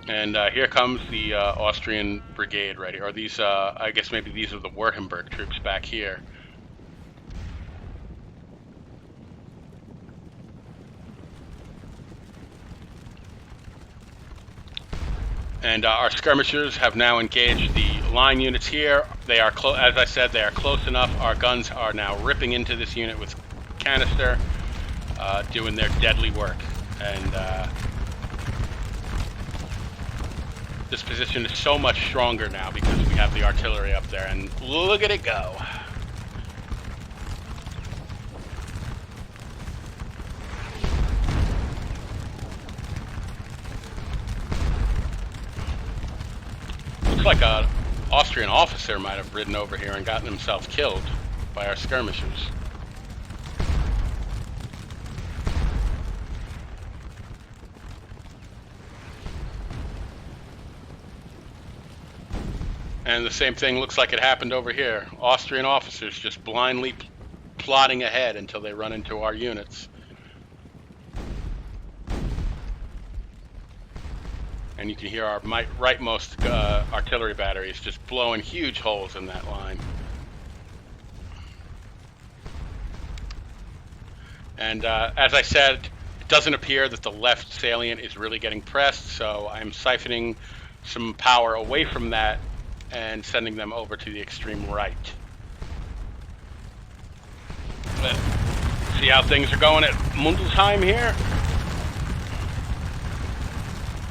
And here comes the Austrian brigade right here. Or these, I guess maybe these are the Württemberg troops back here. And our skirmishers have now engaged the line units here. They are, as I said, they are close enough. Our guns are now ripping into this unit with canister, doing their deadly work. And this position is so much stronger now because we have the artillery up there. And look at it go. Looks like an Austrian officer might have ridden over here and gotten himself killed by our skirmishers. And the same thing looks like it happened over here. Austrian officers just blindly plodding ahead until they run into our units. And you can hear our rightmost artillery batteries just blowing huge holes in that line. And as I said, it doesn't appear that the left salient is really getting pressed, so I'm siphoning some power away from that and sending them over to the extreme right. Let's see how things are going at Mundelsheim here.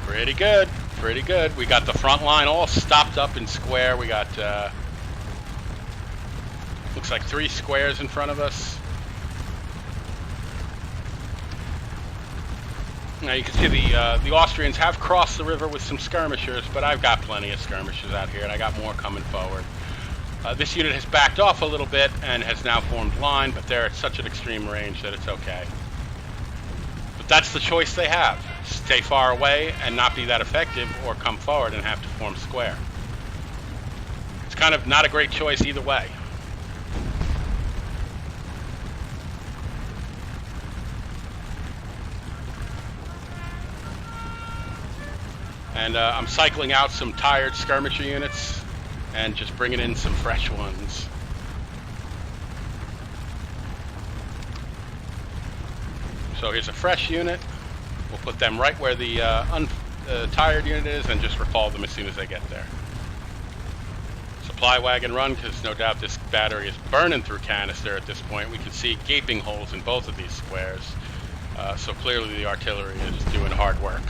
Pretty good, pretty good. We got the front line all stopped up in square. We got, looks like 3 squares in front of us. Now you can see the Austrians have crossed the river with some skirmishers, but I've got plenty of skirmishers out here, and I got more coming forward. This unit has backed off a little bit and has now formed line, but they're at such an extreme range that it's okay. But that's the choice they have. Stay far away and not be that effective, or come forward and have to form square. It's kind of not a great choice either way. And I'm cycling out some tired skirmisher units and just bringing in some fresh ones. So here's a fresh unit. We'll put them right where the tired unit is and just recall them as soon as they get there. Supply wagon run, because no doubt this battery is burning through canister at this point. We can see gaping holes in both of these squares. So clearly the artillery is doing hard work.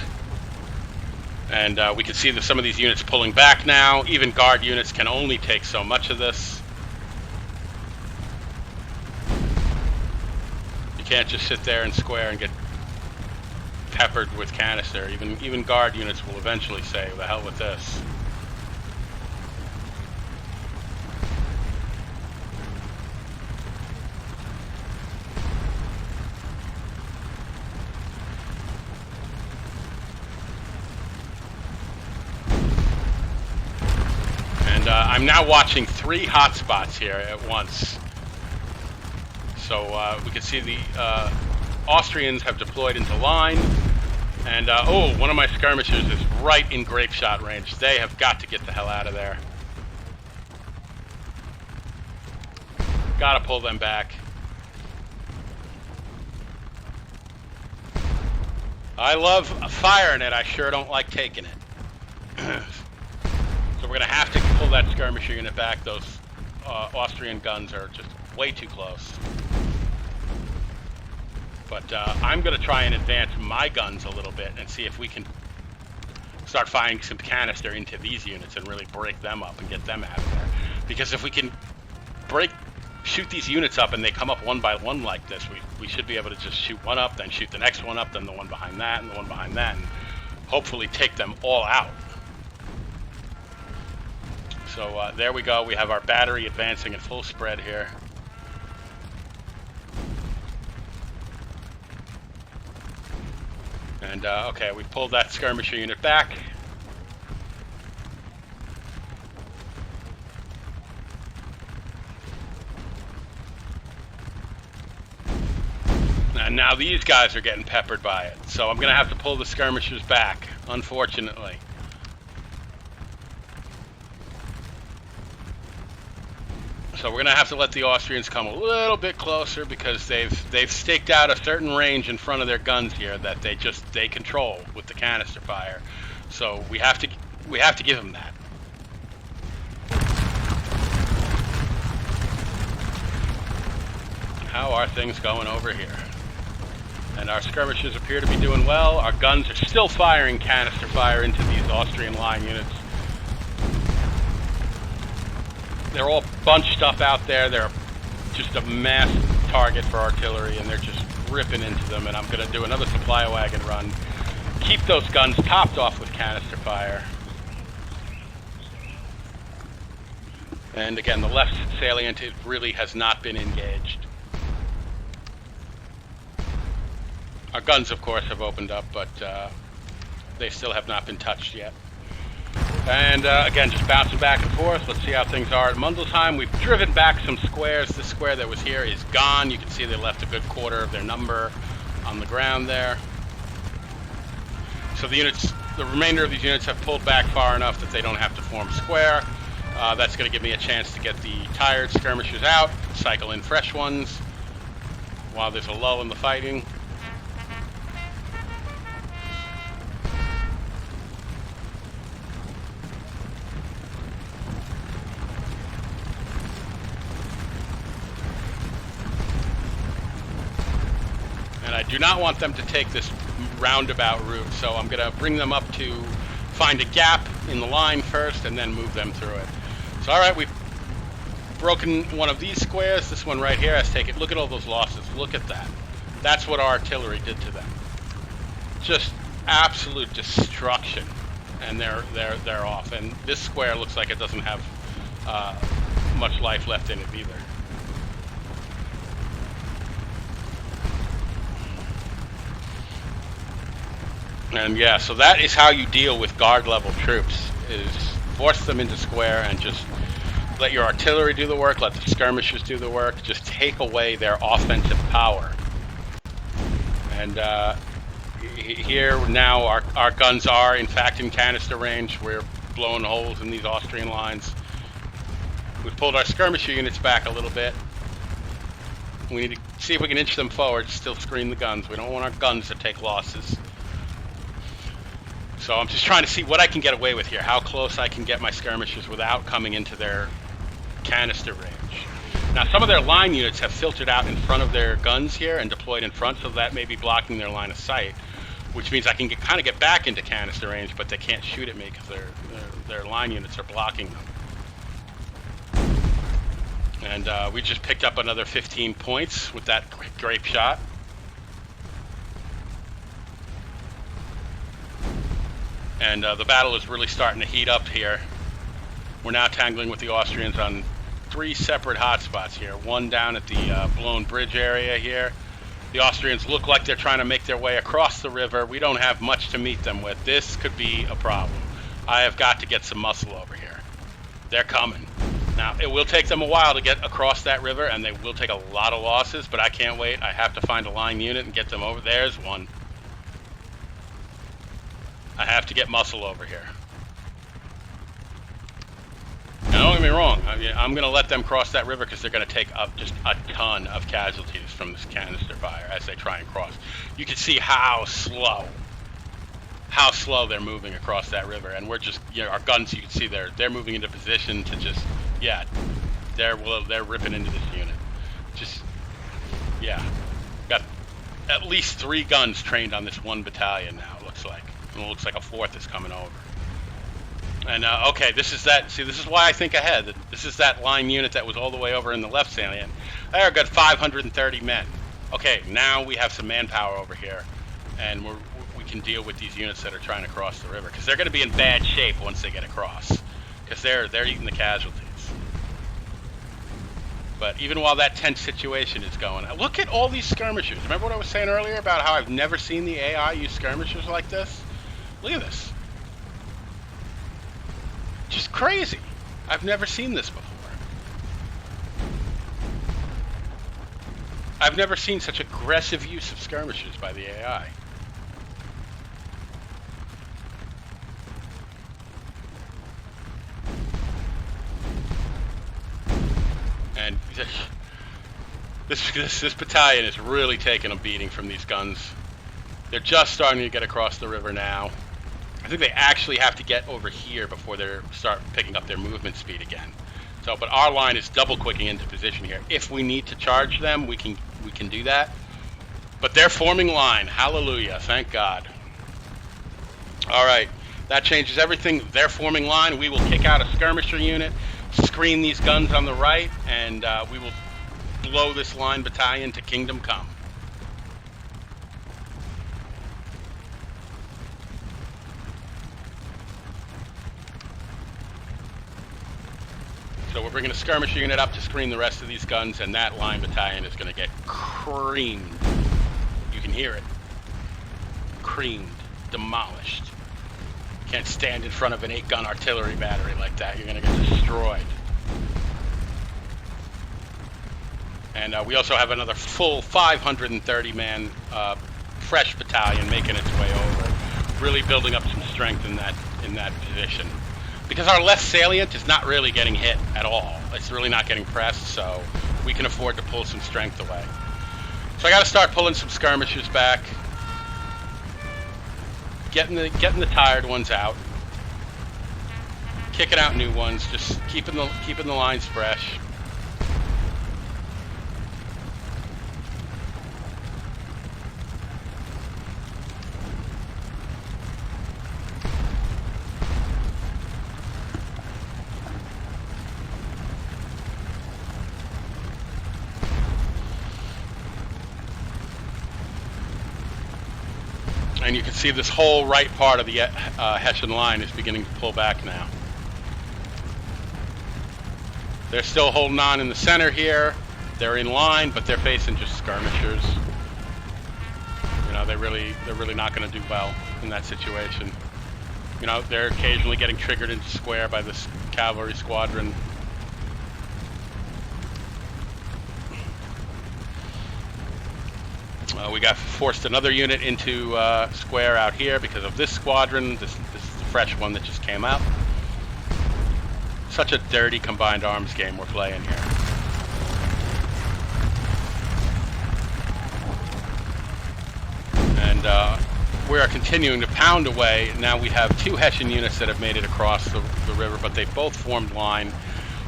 And we can see that some of these units pulling back now. Even guard units can only take so much of this. You can't just sit there and square and get peppered with canister. Even guard units will eventually say, the hell with this. And I'm now watching 3 hotspots here at once. So we can see the Austrians have deployed into line. And, oh, one of my skirmishers is right in grape shot range. They have got to get the hell out of there. Gotta pull them back. I love firing it. I sure don't like taking it. So we're going to have to pull that skirmisher unit back. Those Austrian guns are just way too close. But I'm going to try and advance my guns a little bit and see if we can start firing some canister into these units and really break them up and get them out of there. Because if we can break shoot these units up and they come up one by one like this, we should be able to just shoot one up, then shoot the next one up, then the one behind that, and the one behind that, and hopefully take them all out. So there we go. We have our battery advancing in full spread here. And okay, we pulled that skirmisher unit back. And now these guys are getting peppered by it. So I'm going to have to pull the skirmishers back, unfortunately. So we're going to have to let the Austrians come a little bit closer because they've staked out a certain range in front of their guns here that they control with the canister fire. So we have to give them that. How are things going over here? And our skirmishers appear to be doing well. Our guns are still firing canister fire into these Austrian line units. They're all bunched up out there. They're just a mass target for artillery, and they're just ripping into them. And I'm going to do another supply wagon run. Keep those guns topped off with canister fire. And again, the left salient, it really has not been engaged. Our guns, of course, have opened up, but they still have not been touched yet. And again, just bouncing back and forth. Let's see how things are at Mundelsheim. We've driven back some squares. This square that was here is gone. You can see they left a good quarter of their number on the ground there. So the remainder of these units have pulled back far enough that they don't have to form square. That's going to give me a chance to get the tired skirmishers out, cycle in fresh ones while there's a lull in the fighting. And I do not want them to take this roundabout route, so I'm going to bring them up to find a gap in the line first and then move them through it. So, all right, we've broken one of these squares. This one right here has taken. Look at all those losses. Look at that. That's what our artillery did to them. Just absolute destruction, and they're off. And this square looks like it doesn't have much life left in it either. And yeah, so that is how you deal with guard level troops, is force them into square and just let your artillery do the work, let the skirmishers do the work, just take away their offensive power. And here now our guns are in fact in canister range. We're blowing holes in these Austrian lines. We've pulled our skirmisher units back a little bit. We need to see if we can inch them forward, still screen the guns. We don't want our guns to take losses. So I'm just trying to see what I can get away with here, how close I can get my skirmishers without coming into their canister range. Now, some of their line units have filtered out in front of their guns here and deployed in front, so that may be blocking their line of sight, which means I can kind of get back into canister range, but they can't shoot at me because their line units are blocking them. And we just picked up another 15 points with that grape shot. And the battle is really starting to heat up here. We're now tangling with the Austrians on 3 separate hotspots here. One down at the blown bridge area here. The Austrians look like they're trying to make their way across the river. We don't have much to meet them with. This could be a problem. I have got to get some muscle over here. They're coming. Now, it will take them a while to get across that river, and they will take a lot of losses, but I can't wait. I have to find a line unit and get them over. There's one. I have to get muscle over here. Now, don't get me wrong. I'm going to let them cross that river because they're going to take up just a ton of casualties from this canister fire as they try and cross. You can see how slow they're moving across that river, and we're just, our guns. You can see they're moving into position to just, they're ripping into this unit. Just, got at least 3 guns trained on this one battalion now. It looks like. And it looks like a 4th is coming over. And okay, this is that. See, this is why I think ahead. This is that line unit that was all the way over in the left salient. There, got 530 men. Okay, now we have some manpower over here, and we can deal with these units that are trying to cross the river, because they're going to be in bad shape once they get across, because they're eating the casualties. But even while that tense situation is going, look at all these skirmishers. Remember what I was saying earlier about how I've never seen the AI use skirmishers like this? Look at this. Just crazy. I've never seen this before. I've never seen such aggressive use of skirmishers by the AI. And this battalion is really taking a beating from these guns. They're just starting to get across the river now. I think they actually have to get over here before they start picking up their movement speed again. So, but our line is double quicking into position here. If we need to charge them, we can do that. But they're forming line. Hallelujah! Thank God. All right, that changes everything. They're forming line. We will kick out a skirmisher unit, screen these guns on the right, and we will blow this line battalion to kingdom come. So we're bringing a skirmisher unit up to screen the rest of these guns, and that line battalion is going to get creamed. You can hear it. Creamed. Demolished. Can't stand in front of an 8-gun artillery battery like that. You're going to get destroyed. And we also have another full 530-man fresh battalion making its way over, really building up some strength in that position. Because our left salient is not really getting hit at all. It's really not getting pressed, so we can afford to pull some strength away. So I got to start pulling some skirmishers back, getting the tired ones out, kicking out new ones, just keeping the lines fresh. And you can see this whole right part of the Hessian line is beginning to pull back now. They're still holding on in the center here. They're in line, but they're facing just skirmishers. You know, they're really not going to do well in that situation. You know, they're occasionally getting triggered into square by this cavalry squadron. We got forced another unit into square out here because of this squadron. This is the fresh one that just came out. Such a dirty combined arms game we're playing here. And we are continuing to pound away. Now we have 2 Hessian units that have made it across the river, but they both formed line.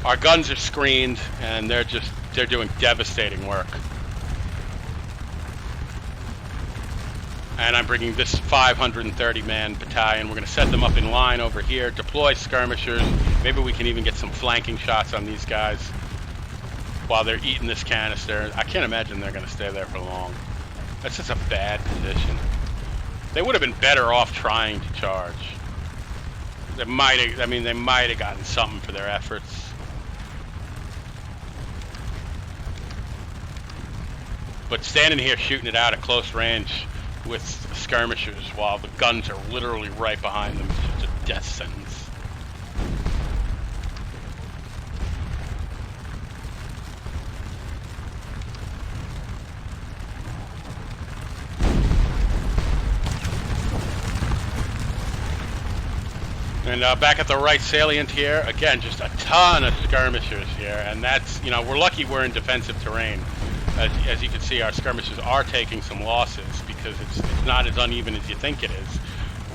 Our guns are screened, and they're doing devastating work. And I'm bringing this 530-man battalion. We're going to set them up in line over here, deploy skirmishers. Maybe we can even get some flanking shots on these guys while they're eating this canister. I can't imagine they're going to stay there for long. That's just a bad position. They would have been better off trying to charge. They might have gotten something for their efforts. But standing here shooting it out at close range with skirmishers while the guns are literally right behind them is just a death sentence. And back at the right salient here, again, just a ton of skirmishers here, and that's, you know, we're lucky we're in defensive terrain. As you can see, our skirmishers are taking some losses because it's not as uneven as you think it is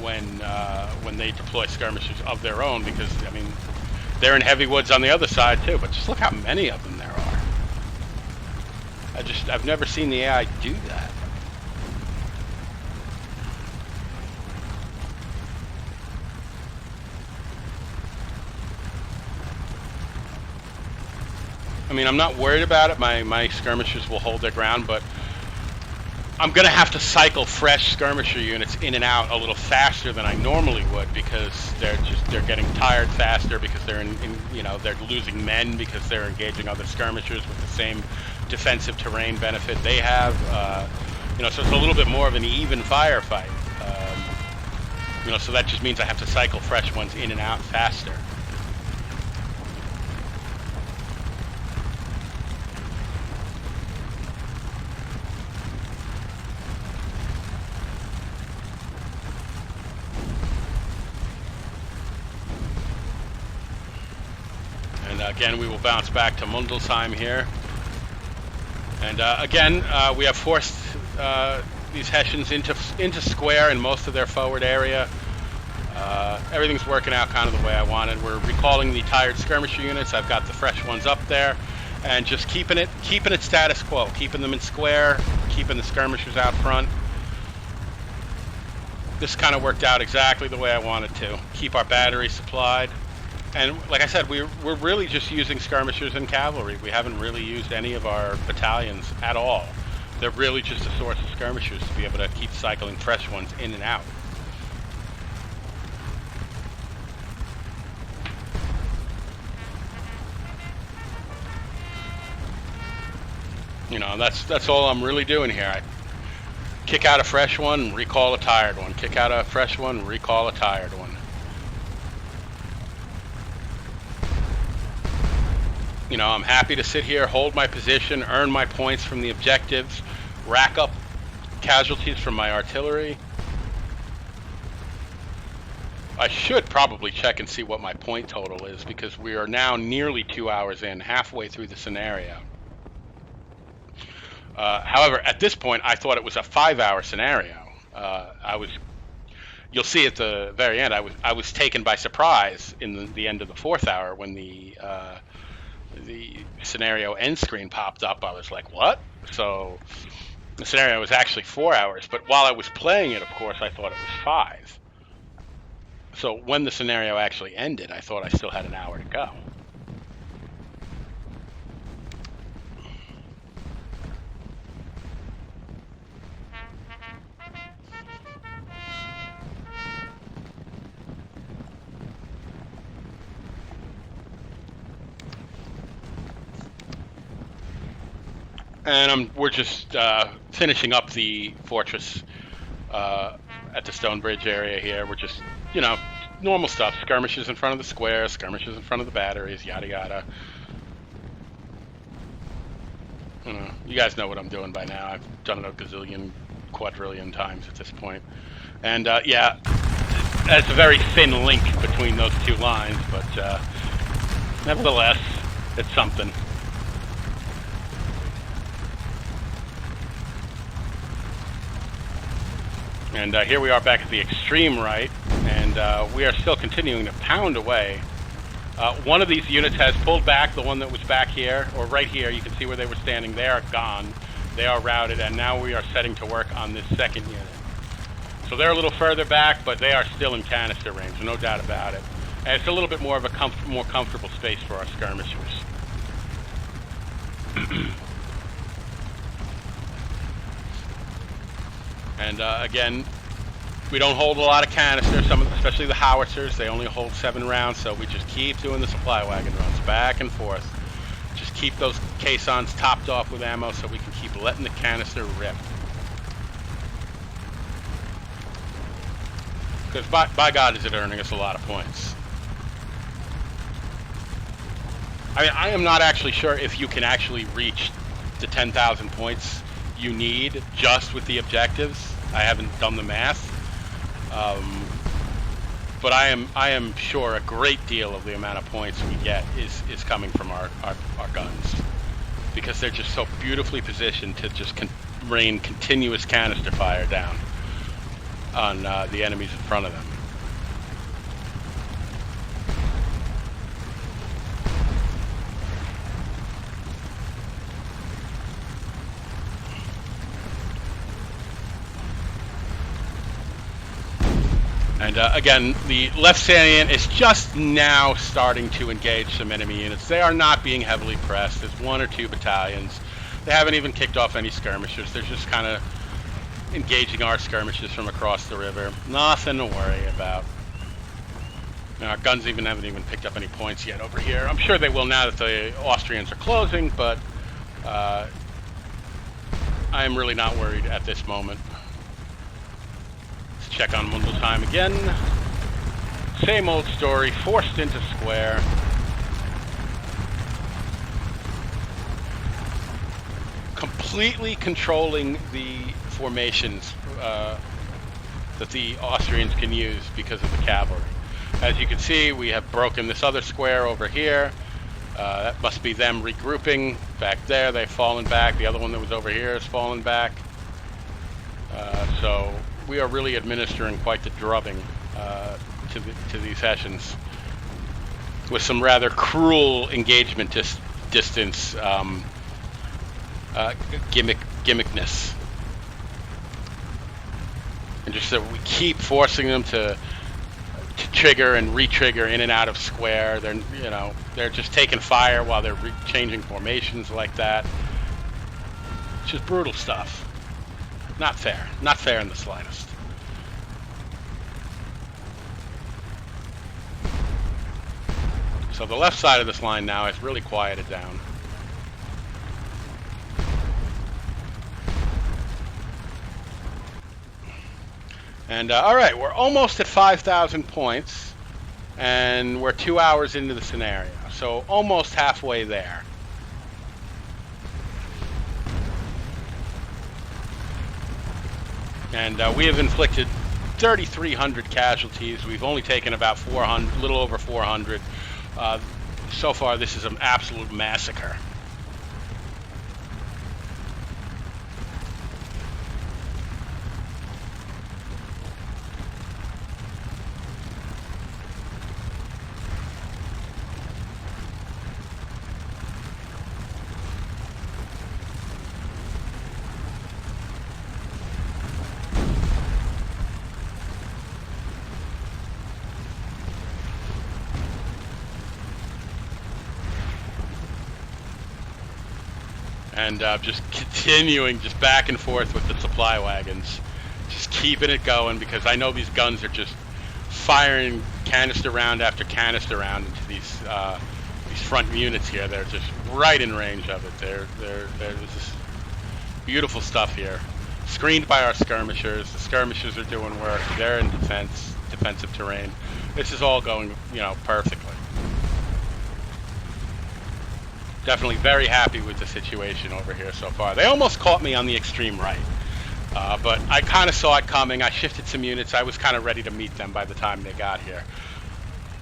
when they deploy skirmishers of their own, because, I mean, they're in heavy woods on the other side too, but just look how many of them there are. I've never seen the AI do that. I mean, I'm not worried about it. My skirmishers will hold their ground, but I'm going to have to cycle fresh skirmisher units in and out a little faster than I normally would, because they're getting tired faster, because they're they're losing men because they're engaging other skirmishers with the same defensive terrain benefit they have. So it's a little bit more of an even firefight. So that just means I have to cycle fresh ones in and out faster. And again, we will bounce back to Mundelsheim here. And again, we have forced these Hessians into square in most of their forward area. Everything's working out kind of the way I wanted. We're recalling the tired skirmisher units. I've got the fresh ones up there, and just keeping it status quo, keeping them in square, keeping the skirmishers out front. This kind of worked out exactly the way I wanted to. Keep our battery supplied. And like I said, we're really just using skirmishers and cavalry. We haven't really used any of our battalions at all. They're really just a source of skirmishers to be able to keep cycling fresh ones in and out. That's all I'm really doing here. I kick out a fresh one, recall a tired one. Kick out a fresh one, recall a tired one. I'm happy to sit here, hold my position, earn my points from the objectives, rack up casualties from my artillery. I should probably check and see what my point total is, because we are now nearly 2 hours in, halfway through the scenario. However, at this point, I thought it was a 5-hour scenario. You'll see at the very end, I was taken by surprise in the end of the 4th hour when the scenario end screen popped up. I was like, what? So the scenario was actually 4 hours, but while I was playing it, of course, I thought it was 5. So when the scenario actually ended, I thought I still had an hour to go. And we're just finishing up the fortress at the Stone Bridge area here. We're just, normal stuff. Skirmishes in front of the square, skirmishes in front of the batteries, yada yada. You guys know what I'm doing by now. I've done it a gazillion, quadrillion times at this point. And yeah, it's a very thin link between those two lines, but nevertheless, it's something. And here we are back at the extreme right, and we are still continuing to pound away. One of these units has pulled back, the one that was back here, or right here. You can see where they were standing. They are gone. They are routed, and now we are setting to work on this second unit. So they're a little further back, but they are still in canister range, no doubt about it. And it's a little bit more of a more comfortable space for our skirmishers. And again, we don't hold a lot of canisters, especially the howitzers. They only hold 7 rounds, so we just keep doing the supply wagon runs back and forth. Just keep those caissons topped off with ammo so we can keep letting the canister rip. Because by God, is it earning us a lot of points. I mean, I am not actually sure if you can actually reach the 10,000 points you need just with the objectives. I haven't done the math, but I am sure a great deal of the amount of points we get is coming from our guns, because they're just so beautifully positioned to just rain continuous canister fire down on the enemies in front of them. And again, the left salient is just now starting to engage some enemy units. They are not being heavily pressed. There's 1 or 2 battalions. They haven't even kicked off any skirmishers. They're just kind of engaging our skirmishes from across the river. Nothing to worry about. Our guns haven't even picked up any points yet over here. I'm sure they will now that the Austrians are closing, but I'm really not worried at this moment. Let's check on Mundelsheim again. Same old story, forced into square. Completely controlling the formations that the Austrians can use because of the cavalry. As you can see, we have broken this other square over here. That must be them regrouping back there. They've fallen back. The other one that was over here has fallen back. So we are really administering quite the drubbing to these Hessians with some rather cruel engagement distance gimmickness. And just that we keep forcing them to trigger and re-trigger in and out of square. They're just taking fire while they're changing formations like that. It's just brutal stuff. Not fair. Not fair in the slightest. So the left side of this line now has really quieted down. And all right, we're almost at 5,000 points, and we're 2 hours into the scenario, so almost halfway there. And we have inflicted 3,300 casualties. We've only taken about 400, a little over 400. So far, this is an absolute massacre. And just continuing just back and forth with the supply wagons, just keeping it going, because I know these guns are just firing canister round after canister round into these front units here. They're just right in range of it. There's just beautiful stuff here, screened by our skirmishers. The skirmishers are doing work. They're in defensive terrain. This is all going, perfectly. Definitely very happy with the situation over here so far. They almost caught me on the extreme right, but I kind of saw it coming. I shifted some units. I was kind of ready to meet them by the time they got here.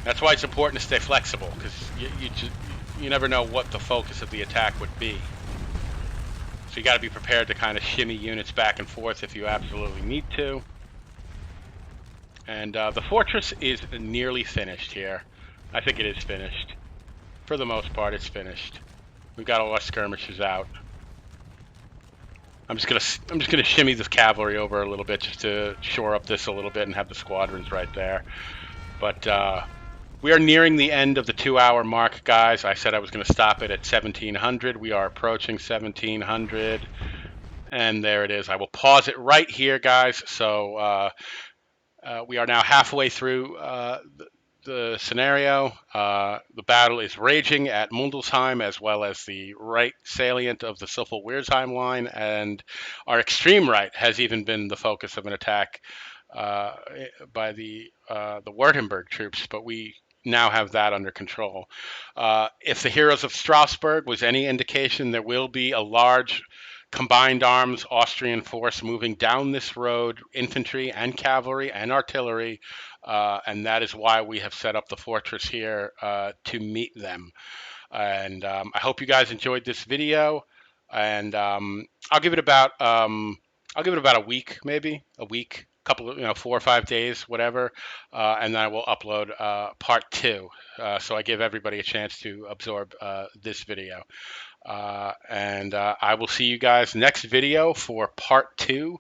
That's why it's important to stay flexible, because you never know what the focus of the attack would be. So you got to be prepared to kind of shimmy units back and forth if you absolutely need to. And the fortress is nearly finished here. I think it is finished. For the most part, it's finished. We've got all our skirmishers out. I'm just gonna shimmy this cavalry over a little bit just to shore up this a little bit and have the squadrons right there. But we are nearing the end of the 2-hour mark, guys. I said I was gonna stop it at 1700. We are approaching 1700, and there it is. I will pause it right here, guys. So we are now halfway through the scenario. The battle is raging at Mundelsheim, as well as the right salient of the Souffel-Wiersheim line, and our extreme right has even been the focus of an attack by the Württemberg troops, but we now have that under control. If the heroes of Strasbourg was any indication, there will be a large combined arms Austrian force moving down this road, infantry and cavalry and artillery, and that is why we have set up the fortress here to meet them. And I hope you guys enjoyed this video. And I'll give it about a week, maybe a week, couple of 4 or 5 days, whatever, and then I will upload part 2. So I give everybody a chance to absorb this video. And I will see you guys next video for part 2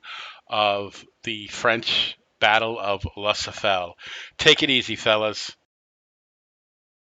of the French Battle of La Souffel. Take it easy, fellas.